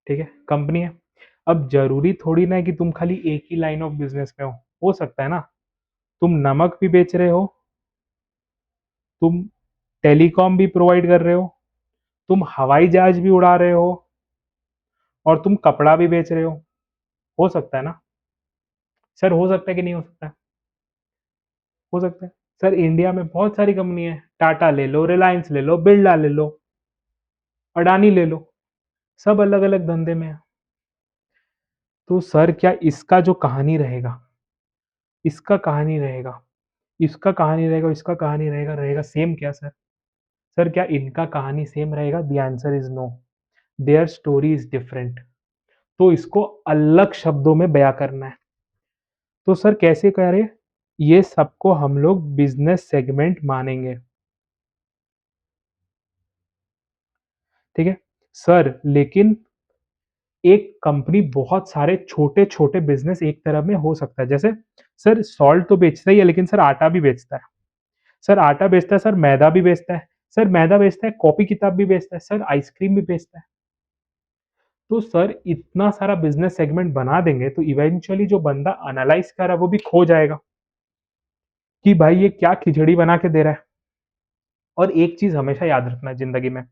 ठीक है, कंपनी है। अब जरूरी थोड़ी ना है कि तुम खाली एक ही लाइन ऑफ बिजनेस में हो सकता है ना तुम नमक भी बेच रहे हो, तुम टेलीकॉम भी प्रोवाइड कर रहे हो, तुम हवाई जहाज भी उड़ा रहे हो, और तुम कपड़ा भी बेच रहे हो सकता है ना? सर हो सकता है कि नहीं हो सकता है? हो सकता है। सर इंडिया में बहुत सारी कंपनी है, टाटा ले लो, रिलायंस ले लो, बिरला ले लो, अडानी ले लो, सब अलग अलग धंधे में है। तो सर क्या इसका जो कहानी रहेगा, इसका कहानी रहेगा, इसका कहानी रहेगा, इसका कहानी रहेगा, रहेगा सेम क्या सर? सर क्या इनका कहानी सेम रहेगा? The answer is no, their story is different. तो इसको अलग शब्दों में बयां करना है। तो सर कैसे करें? ये सबको हम लोग बिजनेस सेगमेंट मानेंगे, ठीक है सर। लेकिन एक कंपनी बहुत सारे छोटे छोटे बिजनेस एक तरह में हो सकता है, जैसे सर सॉल्ट तो बेचता ही है लेकिन सर आटा भी बेचता है, सर आटा बेचता है, सर मैदा भी बेचता है, सर मैदा बेचता है, कॉपी किताब भी बेचता है, सर आइसक्रीम भी बेचता है। तो सर इतना सारा बिजनेस सेगमेंट बना देंगे तो इवेंचुअली जो बंदा एनालाइज कर रहा है वो भी खो जाएगा कि भाई ये क्या खिचड़ी बना के दे रहा है। और एक चीज हमेशा याद रखना जिंदगी में,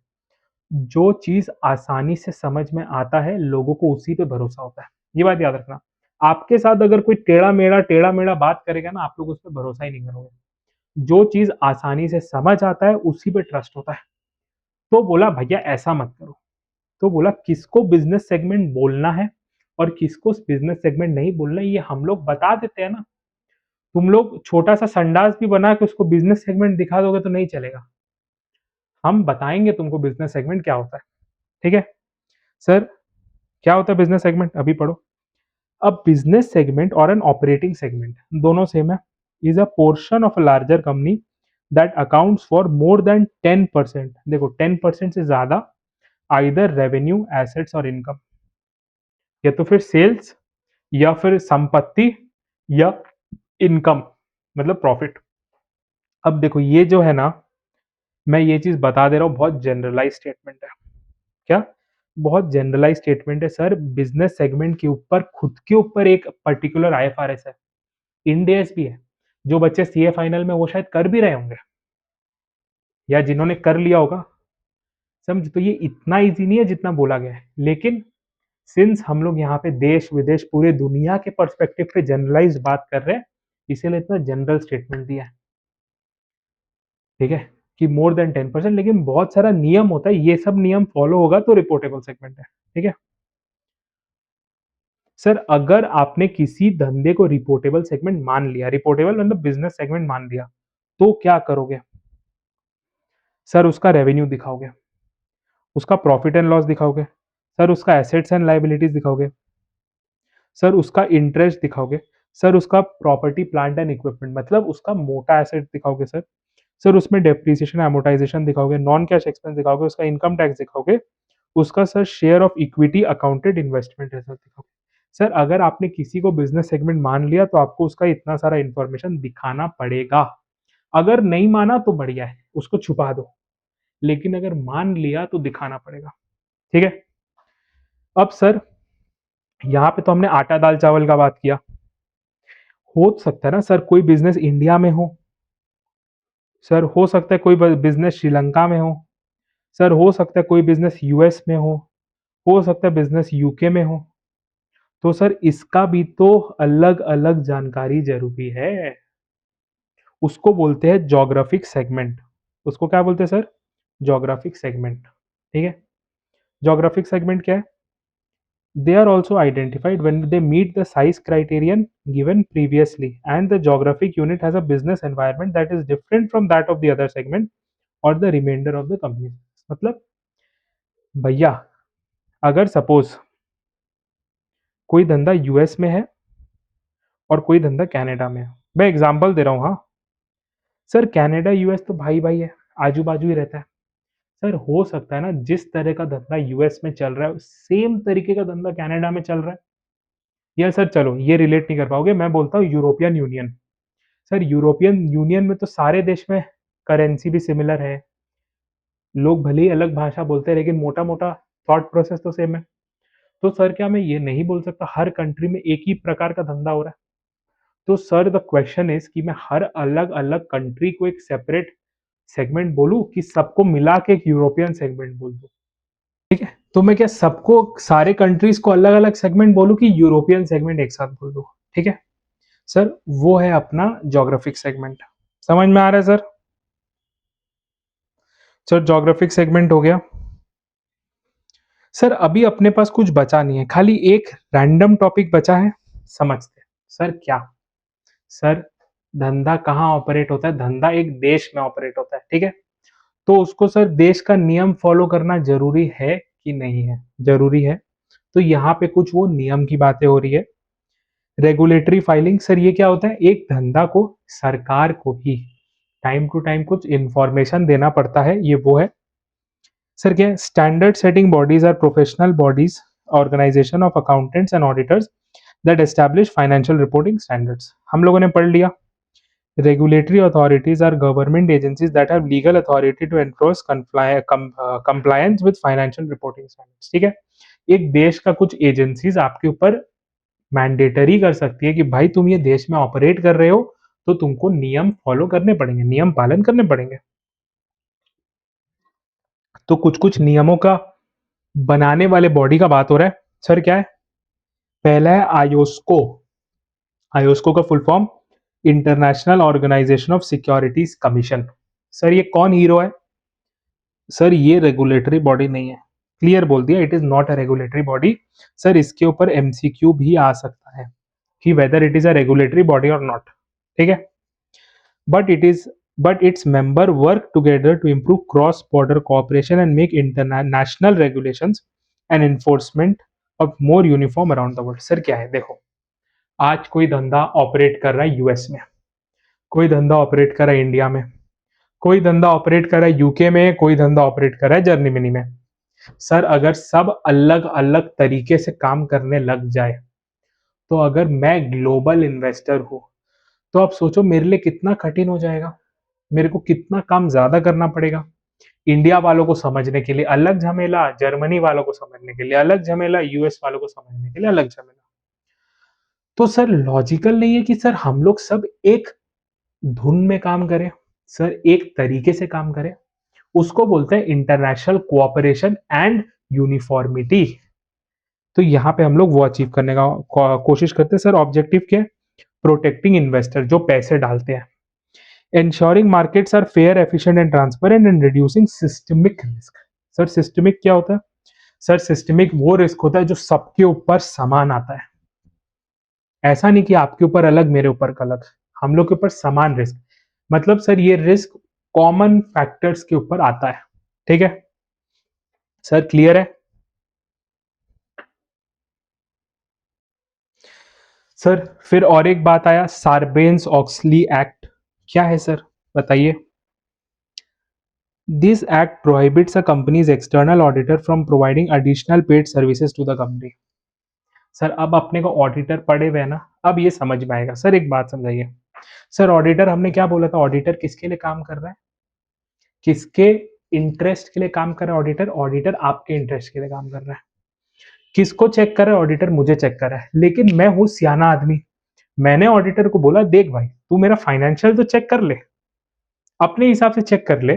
जो चीज आसानी से समझ में आता है लोगों को उसी पे भरोसा होता है। ये बात याद रखना। आपके साथ अगर कोई टेढ़ा मेढ़ा बात करेगा ना, आप लोग उस पर भरोसा ही नहीं करोगे। जो चीज आसानी से समझ आता है उसी पे ट्रस्ट होता है। तो बोला भैया ऐसा मत करो। तो बोला किसको बिजनेस सेगमेंट बोलना है और किसको बिजनेस सेगमेंट नहीं बोलना है ये हम लोग बता देते हैं ना। तुम लोग छोटा सा संडास भी बना के उसको बिजनेस सेगमेंट दिखा दोगे तो नहीं चलेगा। हम बताएंगे तुमको बिजनेस सेगमेंट क्या होता है। ठीक है सर, क्या होता है बिजनेस सेगमेंट, अभी पढ़ो। अब बिजनेस सेगमेंट और एन ऑपरेटिंग सेगमेंट दोनों सेम है। Is a portion of a larger company that accounts for more than 10%। देखो 10% से ज्यादा आइदर रेवेन्यू, एसेट्स और इनकम, या तो फिर सेल्स, या फिर संपत्ति, या इनकम मतलब प्रॉफिट। अब देखो ये जो है ना, मैं ये चीज बता दे रहा हूँ, बहुत जनरलाइज स्टेटमेंट है। क्या? बहुत जनरलाइज स्टेटमेंट है सर। बिजनेस सेगमेंट के ऊपर खुद के ऊपर एक पर्टिकुलर आईएफआरएस है, इंड एस भी है। जो बच्चे सीए फाइनल में वो शायद कर भी रहे होंगे, या जिन्होंने कर लिया होगा। समझ, तो ये इतना इजी नहीं है जितना बोला गया है, लेकिन सिंस हम लोग यहाँ पे देश विदेश पूरे दुनिया के पर्सपेक्टिव पे जनरलाइज बात कर रहे हैं, इसीलिए इतना जनरल स्टेटमेंट दिया है। ठीक है, कि मोर देन 10%, लेकिन बहुत सारा नियम होता है, ये सब नियम फॉलो होगा तो रिपोर्टेबल सेगमेंट है। ठीक है सर, अगर आपने किसी धंधे को रिपोर्टेबल सेगमेंट मान लिया, रिपोर्टेबल मतलब बिजनेस सेगमेंट मान लिया, तो क्या करोगे सर? उसका रेवेन्यू दिखाओगे, उसका प्रॉफिट एंड लॉस दिखाओगे, सर उसका एसेट्स एंड लाइबिलिटीज दिखाओगे, सर उसका इंटरेस्ट दिखाओगे, सर उसका प्रॉपर्टी प्लांट एंड इक्विपमेंट मतलब उसका मोटा एसेट दिखाओगे सर, सर उसमें डेप्रिसिएशन एमोटाइजेशन दिखाओगे, नॉन कैश एक्सपेंस दिखाओगे, उसका इनकम टैक्स दिखाओगे, उसका sir share of equity accounted investment result दिखाओगे। सर अगर आपने किसी को बिजनेस सेगमेंट मान लिया तो आपको उसका इतना सारा इंफॉर्मेशन दिखाना पड़ेगा। अगर नहीं माना तो बढ़िया है, उसको छुपा दो, लेकिन अगर मान लिया तो दिखाना पड़ेगा। ठीक है, अब सर यहाँ पे तो हमने आटा दाल चावल का बात किया। हो सकता है ना सर कोई बिजनेस इंडिया में हो, सर हो सकता है कोई बिजनेस श्रीलंका में हो, सर हो सकता है कोई बिजनेस यूएस में हो सकता है बिजनेस यूके में हो। तो सर इसका भी तो अलग अलग जानकारी जरूरी है। उसको बोलते हैं जोग्राफिक सेगमेंट। उसको क्या बोलते हैं सर? Geographic segment. ठीक है, जोग्राफिक सेगमेंट क्या है? They are also identified when they meet the size criterion given previously, and the geographic unit has a business environment that is different from that of the other segment or the remainder of the company। मतलब भैया, अगर suppose कोई धंधा US में है और कोई धंधा कनाडा में है, मैं एग्जांपल दे रहा हूँ। हाँ सर, कनाडा यूएस तो भाई भाई है, आजू बाजू ही रहता है। सर हो सकता है ना जिस तरह का धंधा यूएस में चल रहा है सेम तरीके का धंधा कनाडा में चल रहा है। या सर चलो ये रिलेट नहीं कर पाओगे, मैं बोलता हूँ European union. Sir European union में तो सारे देश में करेंसी भी सिमिलर है, लोग भले ही अलग भाषा बोलते हैं लेकिन मोटा मोटा थॉट प्रोसेस तो सेम है। तो सर क्या मैं ये नहीं बोल सकता हर कंट्री में एक ही प्रकार का धंधा हो रहा है? तो सर द क्वेश्चन इज कि मैं हर अलग अलग कंट्री को एक सेपरेट सेगमेंट बोलूं कि सबको मिला के एक यूरोपियन सेगमेंट बोल दूं? ठीक है, तो मैं क्या सबको सारे कंट्रीज को अलग अलग सेगमेंट बोलूं कि यूरोपियन सेगमेंट एक साथ बोल दूं? ठीक है सर, वो है अपना जोग्राफिक सेगमेंट। समझ में आ रहा है सर? सर जोग्राफिक सेगमेंट हो गया। सर अभी अपने पास कुछ बचा नहीं है, खाली एक रैंडम टॉपिक बचा है, समझते हैं। सर क्या? सर धंधा कहाँ ऑपरेट होता है? धंधा एक देश में ऑपरेट होता है। ठीक है, तो उसको सर देश का नियम फॉलो करना जरूरी है कि नहीं है? जरूरी है। तो यहाँ पे कुछ वो नियम की बातें हो रही है। रेगुलेटरी फाइलिंग, सर ये क्या होता है? एक धंधा को सरकार को ही टाइम टू टाइम कुछ इंफॉर्मेशन देना पड़ता है, ये वो है। सर क्या है? Standard setting bodies are professional bodies, organization of accountants and auditors that establish financial reporting standards. हम लोगों ने पढ़ लिया। Regulatory authorities are government agencies that have legal authority to enforce compliance with financial reporting standards. ठीक है, एक देश का कुछ एजेंसीज आपके ऊपर मैंडेटरी कर सकती है कि भाई तुम ये देश में ऑपरेट कर रहे हो तो तुमको नियम फॉलो करने पड़ेंगे, नियम पालन करने पड़ेंगे। तो कुछ कुछ नियमों का बनाने वाले बॉडी का बात हो रहा है। सर क्या है? पहला है आयोस्को। आयोस्को का full form international organization of securities commission. Sir ये कौन हीरो है? सर ये रेगुलेटरी बॉडी नहीं है, क्लियर बोल दिया, it is not a regulatory body. Sir इसके ऊपर एमसीक्यू भी आ सकता है कि whether it is a regulatory body और नॉट, ठीक है। But its member work together to improve cross border cooperation and make international regulations and enforcement of more uniform around the world. Sir क्या है? देखो, आज कोई धंधा ऑपरेट कर रहा है यूएस में, कोई धंधा ऑपरेट कर रहा है इंडिया में, कोई धंधा ऑपरेट कर रहा है यूके में, कोई धंधा ऑपरेट कर रहा है जर्मनी में। सर अगर सब अलग अलग तरीके से काम करने लग जाए, तो अगर मैं ग्लोबल इन्वेस्टर हूं, तो आप सोचो मेरे लिए कितना कठिन हो जाएगा, मेरे को कितना काम ज्यादा करना पड़ेगा। इंडिया वालों को समझने के लिए अलग झमेला, जर्मनी वालों को समझने के लिए अलग झमेला, यूएस वालों को समझने के लिए अलग झमेला। तो सर लॉजिकल नहीं है कि सर हम लोग सब एक धुन में काम करें, सर एक तरीके से काम करें। उसको बोलते हैं इंटरनेशनल कोऑपरेशन एंड यूनिफॉर्मिटी। तो यहाँ पे हम लोग वो अचीव करने का कोशिश करते हैं। सर ऑब्जेक्टिव क्या है? प्रोटेक्टिंग इन्वेस्टर जो पैसे डालते हैं, ensuring markets are fair, efficient and transparent and reducing systemic risk। Sir systemic क्या होता है? सर सिस्टमिक वो रिस्क होता है जो सबके ऊपर समान आता है। ऐसा नहीं कि आपके ऊपर अलग मेरे ऊपर अलग, हम लोग के ऊपर समान रिस्क। मतलब सर ये रिस्क कॉमन फैक्टर्स के ऊपर आता है, ठीक है। सर क्लियर है? सर फिर और एक बात आया, सार्बेन्स ऑक्सली एक्ट। क्या है सर बताइए? This act prohibits a company's external auditor from providing additional paid services to the company. Sir अब अपने को ऑडिटर पढ़े हुए ना, अब ये समझ में आएगा। सर एक बात समझाइए, सर ऑडिटर हमने क्या बोला था? ऑडिटर किसके लिए काम कर रहा है? किसके इंटरेस्ट के लिए काम कर रहा है ऑडिटर? ऑडिटर आपके इंटरेस्ट के लिए काम कर रहा है। किसको चेक कर रहा है ऑडिटर? मुझे चेक कर रहा है। लेकिन मैं हूं सियाना आदमी, मैंने ऑडिटर को बोला देख भाई तू मेरा फाइनेंशियल तो चेक कर ले, अपने हिसाब से चेक कर ले।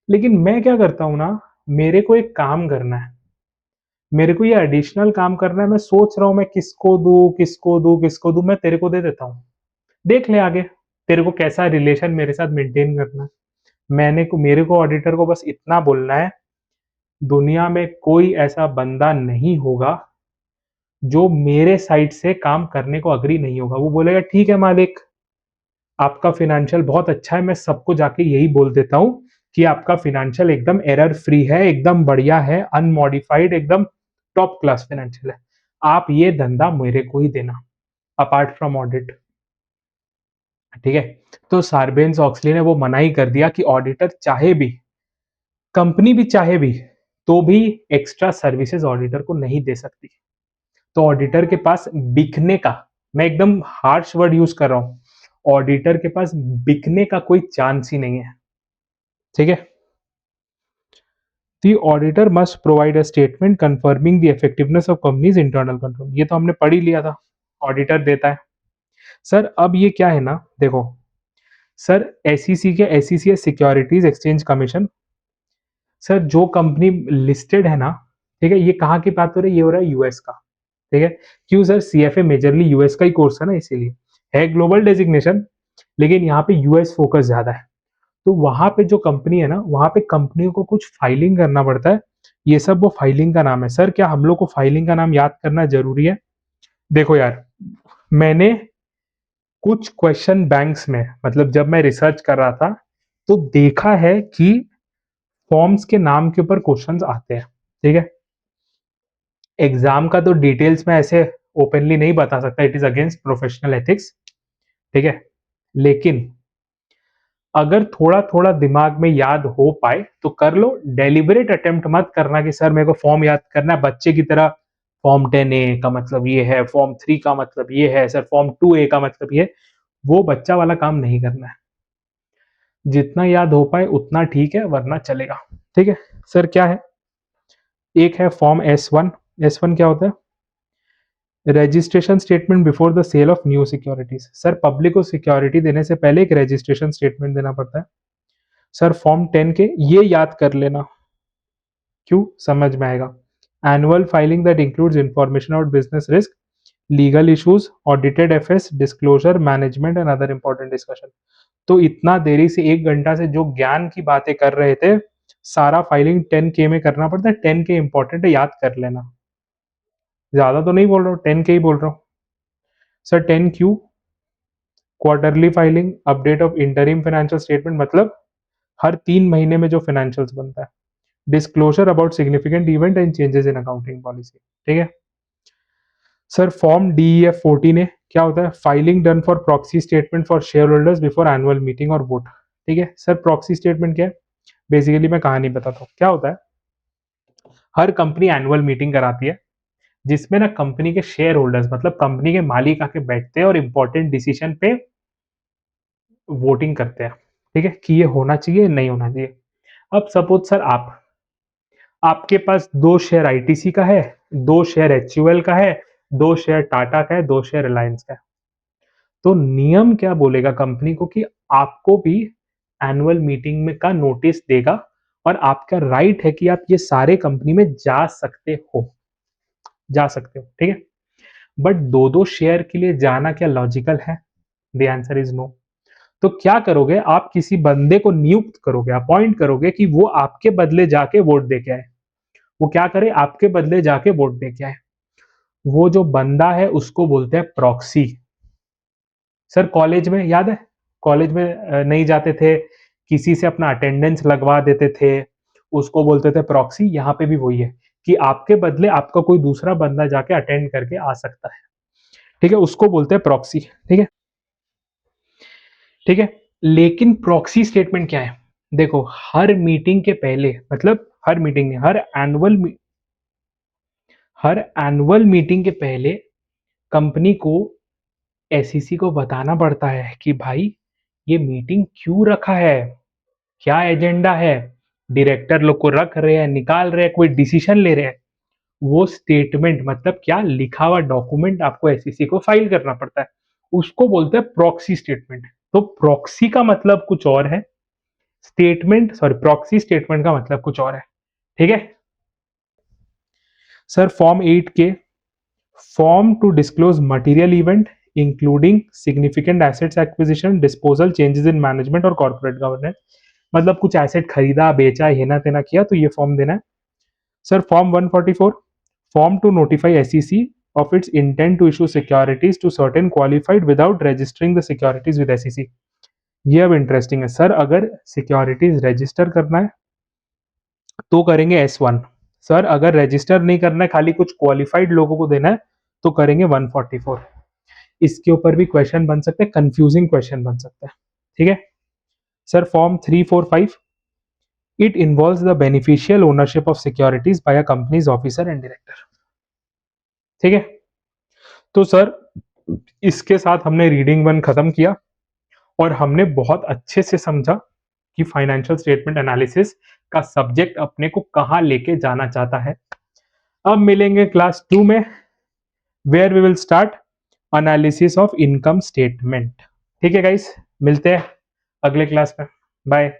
लेकिन मैं क्या करता हूं ना, मेरे को एक काम करना है, मेरे को ये एडिशनल काम करना है, मैं सोच रहा हूं मैं किसको दूं किसको दूं किसको दूं, मैं तेरे को दे देता हूं, देख ले आगे तेरे को कैसा रिलेशन मेरे साथ मेंटेन करना है। मेरे को ऑडिटर को बस इतना बोलना है, दुनिया में कोई ऐसा बंदा नहीं होगा जो मेरे साइड से काम करने को अग्री नहीं होगा। वो बोलेगा ठीक है मालिक, आपका फिनेंशियल बहुत अच्छा है, मैं सबको जाके यही बोल देता हूँ कि आपका फिनेंशियल एकदम एरर फ्री है, एकदम बढ़िया है, अनमॉडिफाइड, एकदम टॉप क्लास फिनेंशियल है, आप ये धंधा मेरे को ही देना अपार्ट फ्रॉम ऑडिट, ठीक है। तो सार्बेन्स ऑक्सली ने वो मना ही कर दिया कि ऑडिटर चाहे भी, कंपनी भी चाहे भी, तो भी एक्स्ट्रा सर्विसेज ऑडिटर को नहीं दे सकती। तो ऑडिटर के पास बिकने का, मैं एकदम हार्श वर्ड यूज कर रहा हूं, ऑडिटर के पास बिकने का कोई चांस ही नहीं है, ठीक है। The auditor must provide a statement confirming the effectiveness of company's internal control। ये तो हमने पढ़ ही लिया था, ऑडिटर देता है। सर अब ये क्या है ना, देखो सर एसईसी के, SEC securities exchange commission, sir जो कंपनी लिस्टेड है ना, ठीक है, ये कहाँ की बात हो रही है? ये हो रहा है यूएस का, ठीक है। क्यों सर? सीएफए मेजरली यूएस का ही कोर्स है ना, इसीलिए है ग्लोबल डेजिग्नेशन, लेकिन यहाँ पे यूएस फोकस ज्यादा है। तो वहां पे जो कंपनी है ना, वहां पे कंपनियों को कुछ फाइलिंग करना पड़ता है, ये सब वो फाइलिंग का नाम है। सर क्या हम लोग को फाइलिंग का नाम याद करना जरूरी है? देखो यार, मैंने कुछ क्वेश्चन बैंक्स में, मतलब जब मैं रिसर्च कर रहा था तो देखा है कि फॉर्म्स के नाम के ऊपर क्वेश्चंस आते हैं, ठीक है। एग्जाम का तो डिटेल्स में ऐसे ओपनली नहीं बता सकता, it is against professional ethics, ठीक है। लेकिन अगर थोड़ा थोड़ा दिमाग में याद हो पाए तो कर लो, डेलिबरेट अटेम्प्ट मत करना कि सर मेरे को फॉर्म याद करना है बच्चे की तरह, फॉर्म 10A का मतलब ये है, फॉर्म 3 का मतलब ये है, सर फॉर्म 2A का मतलब ये, वो बच्चा वाला काम नहीं करना है। जितना याद हो पाए उतना ठीक है, वरना चलेगा, ठीक है। सर क्या है? एक है फॉर्म S1। S1 क्या होता है? Registration statement before the sale of new securities. Sir public को सिक्योरिटी देने से पहले एक रजिस्ट्रेशन स्टेटमेंट देना पड़ता है। सर फॉर्म 10 के, ये याद कर लेना, क्यों, समझ में आएगा। Annual filing that includes information about business risk, legal issues, audited FS, disclosure, management and other important discussion. तो इतना देरी से 1 घंटा से जो ज्ञान की बातें कर रहे थे, सारा फाइलिंग 10K में करना पड़ता है। 10K इंपॉर्टेंट है, याद कर लेना। ज्यादा तो नहीं बोल रहा हूँ, 10K ही बोल रहा हूँ sir. 10Q quarterly filing, update of interim financial statement, मतलब हर 3 महीने में जो फाइनेंशियल्स बनता है। Disclosure about significant event and changes in accounting policy, ठीक है सर। फॉर्म DEF 14 है, क्या होता है, filing done for proxy statement for share holders before annual meeting और वोट, ठीक है सर। प्रॉक्सी स्टेटमेंट क्या है, बेसिकली मैं कहानी बताता हूँ क्या होता है। हर कंपनी एनुअल मीटिंग कराती है, जिसमें ना कंपनी के शेयर होल्डर्स मतलब कंपनी के मालिक आके बैठते हैं और इंपॉर्टेंट डिसीजन पे वोटिंग करते हैं, ठीक है, कि ये होना चाहिए नहीं होना चाहिए। अब सपोज सर आपके पास 2 शेयर ITC का है, 2 शेयर HUL का है, 2 शेयर टाटा का है, 2 शेयर रिलायंस का है। तो नियम क्या बोलेगा कंपनी को कि आपको भी एनुअल मीटिंग में का नोटिस देगा और आपका राइट है कि आप ये सारे कंपनी में जा सकते हो, ठीक है। बट 2-2 शेयर के लिए जाना क्या लॉजिकल है? The answer is no. तो क्या करोगे, आप किसी बंदे को नियुक्त करोगे, अपॉइंट करोगे कि वो आपके बदले जाके वोट दे के आए। वो क्या करे, आपके बदले जाके वोट दे के आए। वो जो बंदा है उसको बोलते हैं प्रॉक्सी। सर कॉलेज में याद है, कॉलेज में नहीं जाते थे, किसी से अपना अटेंडेंस लगवा देते थे, उसको बोलते थे प्रॉक्सी। यहाँ पे भी वही है कि आपके बदले आपका कोई दूसरा बंदा जाके अटेंड करके आ सकता है, ठीक है, उसको बोलते हैं प्रॉक्सी, ठीक है ठीक है। लेकिन प्रॉक्सी स्टेटमेंट क्या है, देखो हर मीटिंग के पहले, मतलब हर मीटिंग में, हर एनुअल मीटिंग के पहले कंपनी को SEC को बताना पड़ता है कि भाई ये मीटिंग क्यों रखा है, क्या एजेंडा है, डायरेक्टर लोग को रख रहे हैं, निकाल रहे हैं, कोई डिसीजन ले रहे हैं। वो स्टेटमेंट मतलब क्या, लिखा हुआ डॉक्यूमेंट आपको SEC को फाइल करना पड़ता है, उसको बोलते हैं प्रॉक्सी स्टेटमेंट। तो प्रॉक्सी का मतलब कुछ और है, प्रॉक्सी स्टेटमेंट का मतलब कुछ और है, ठीक है sir. Form 8K, form to disclose material event including significant assets acquisition, disposal, changes in management और कॉर्पोरेट गवर्नेंस, मतलब कुछ एसेट खरीदा बेचा हेना तेना किया तो ये फॉर्म देना है sir. Form 144, form to notify SEC of its intent to issue securities to certain qualified without registering the securities with SEC। ये अब इंटरेस्टिंग है सर, अगर सिक्योरिटीज रजिस्टर करना है तो करेंगे S1, सर अगर रजिस्टर नहीं करना है, खाली कुछ क्वालिफाइड लोगों को देना है तो करेंगे 144। इसके ऊपर भी क्वेश्चन बन सकते हैं, कंफ्यूजिंग क्वेश्चन बन सकते हैं, ठीक है sir. Form 345, it involves the beneficial ownership of securities by a companies officer and director, ठीक है। तो सर इसके साथ हमने रीडिंग 1 खत्म किया और हमने बहुत अच्छे से समझा कि फाइनेंशियल स्टेटमेंट एनालिसिस का सब्जेक्ट अपने को कहां लेके जाना चाहता है। अब मिलेंगे क्लास 2 में, where we will start analysis of income statement, ठीक है गाइस, मिलते हैं अगले क्लास में, बाय।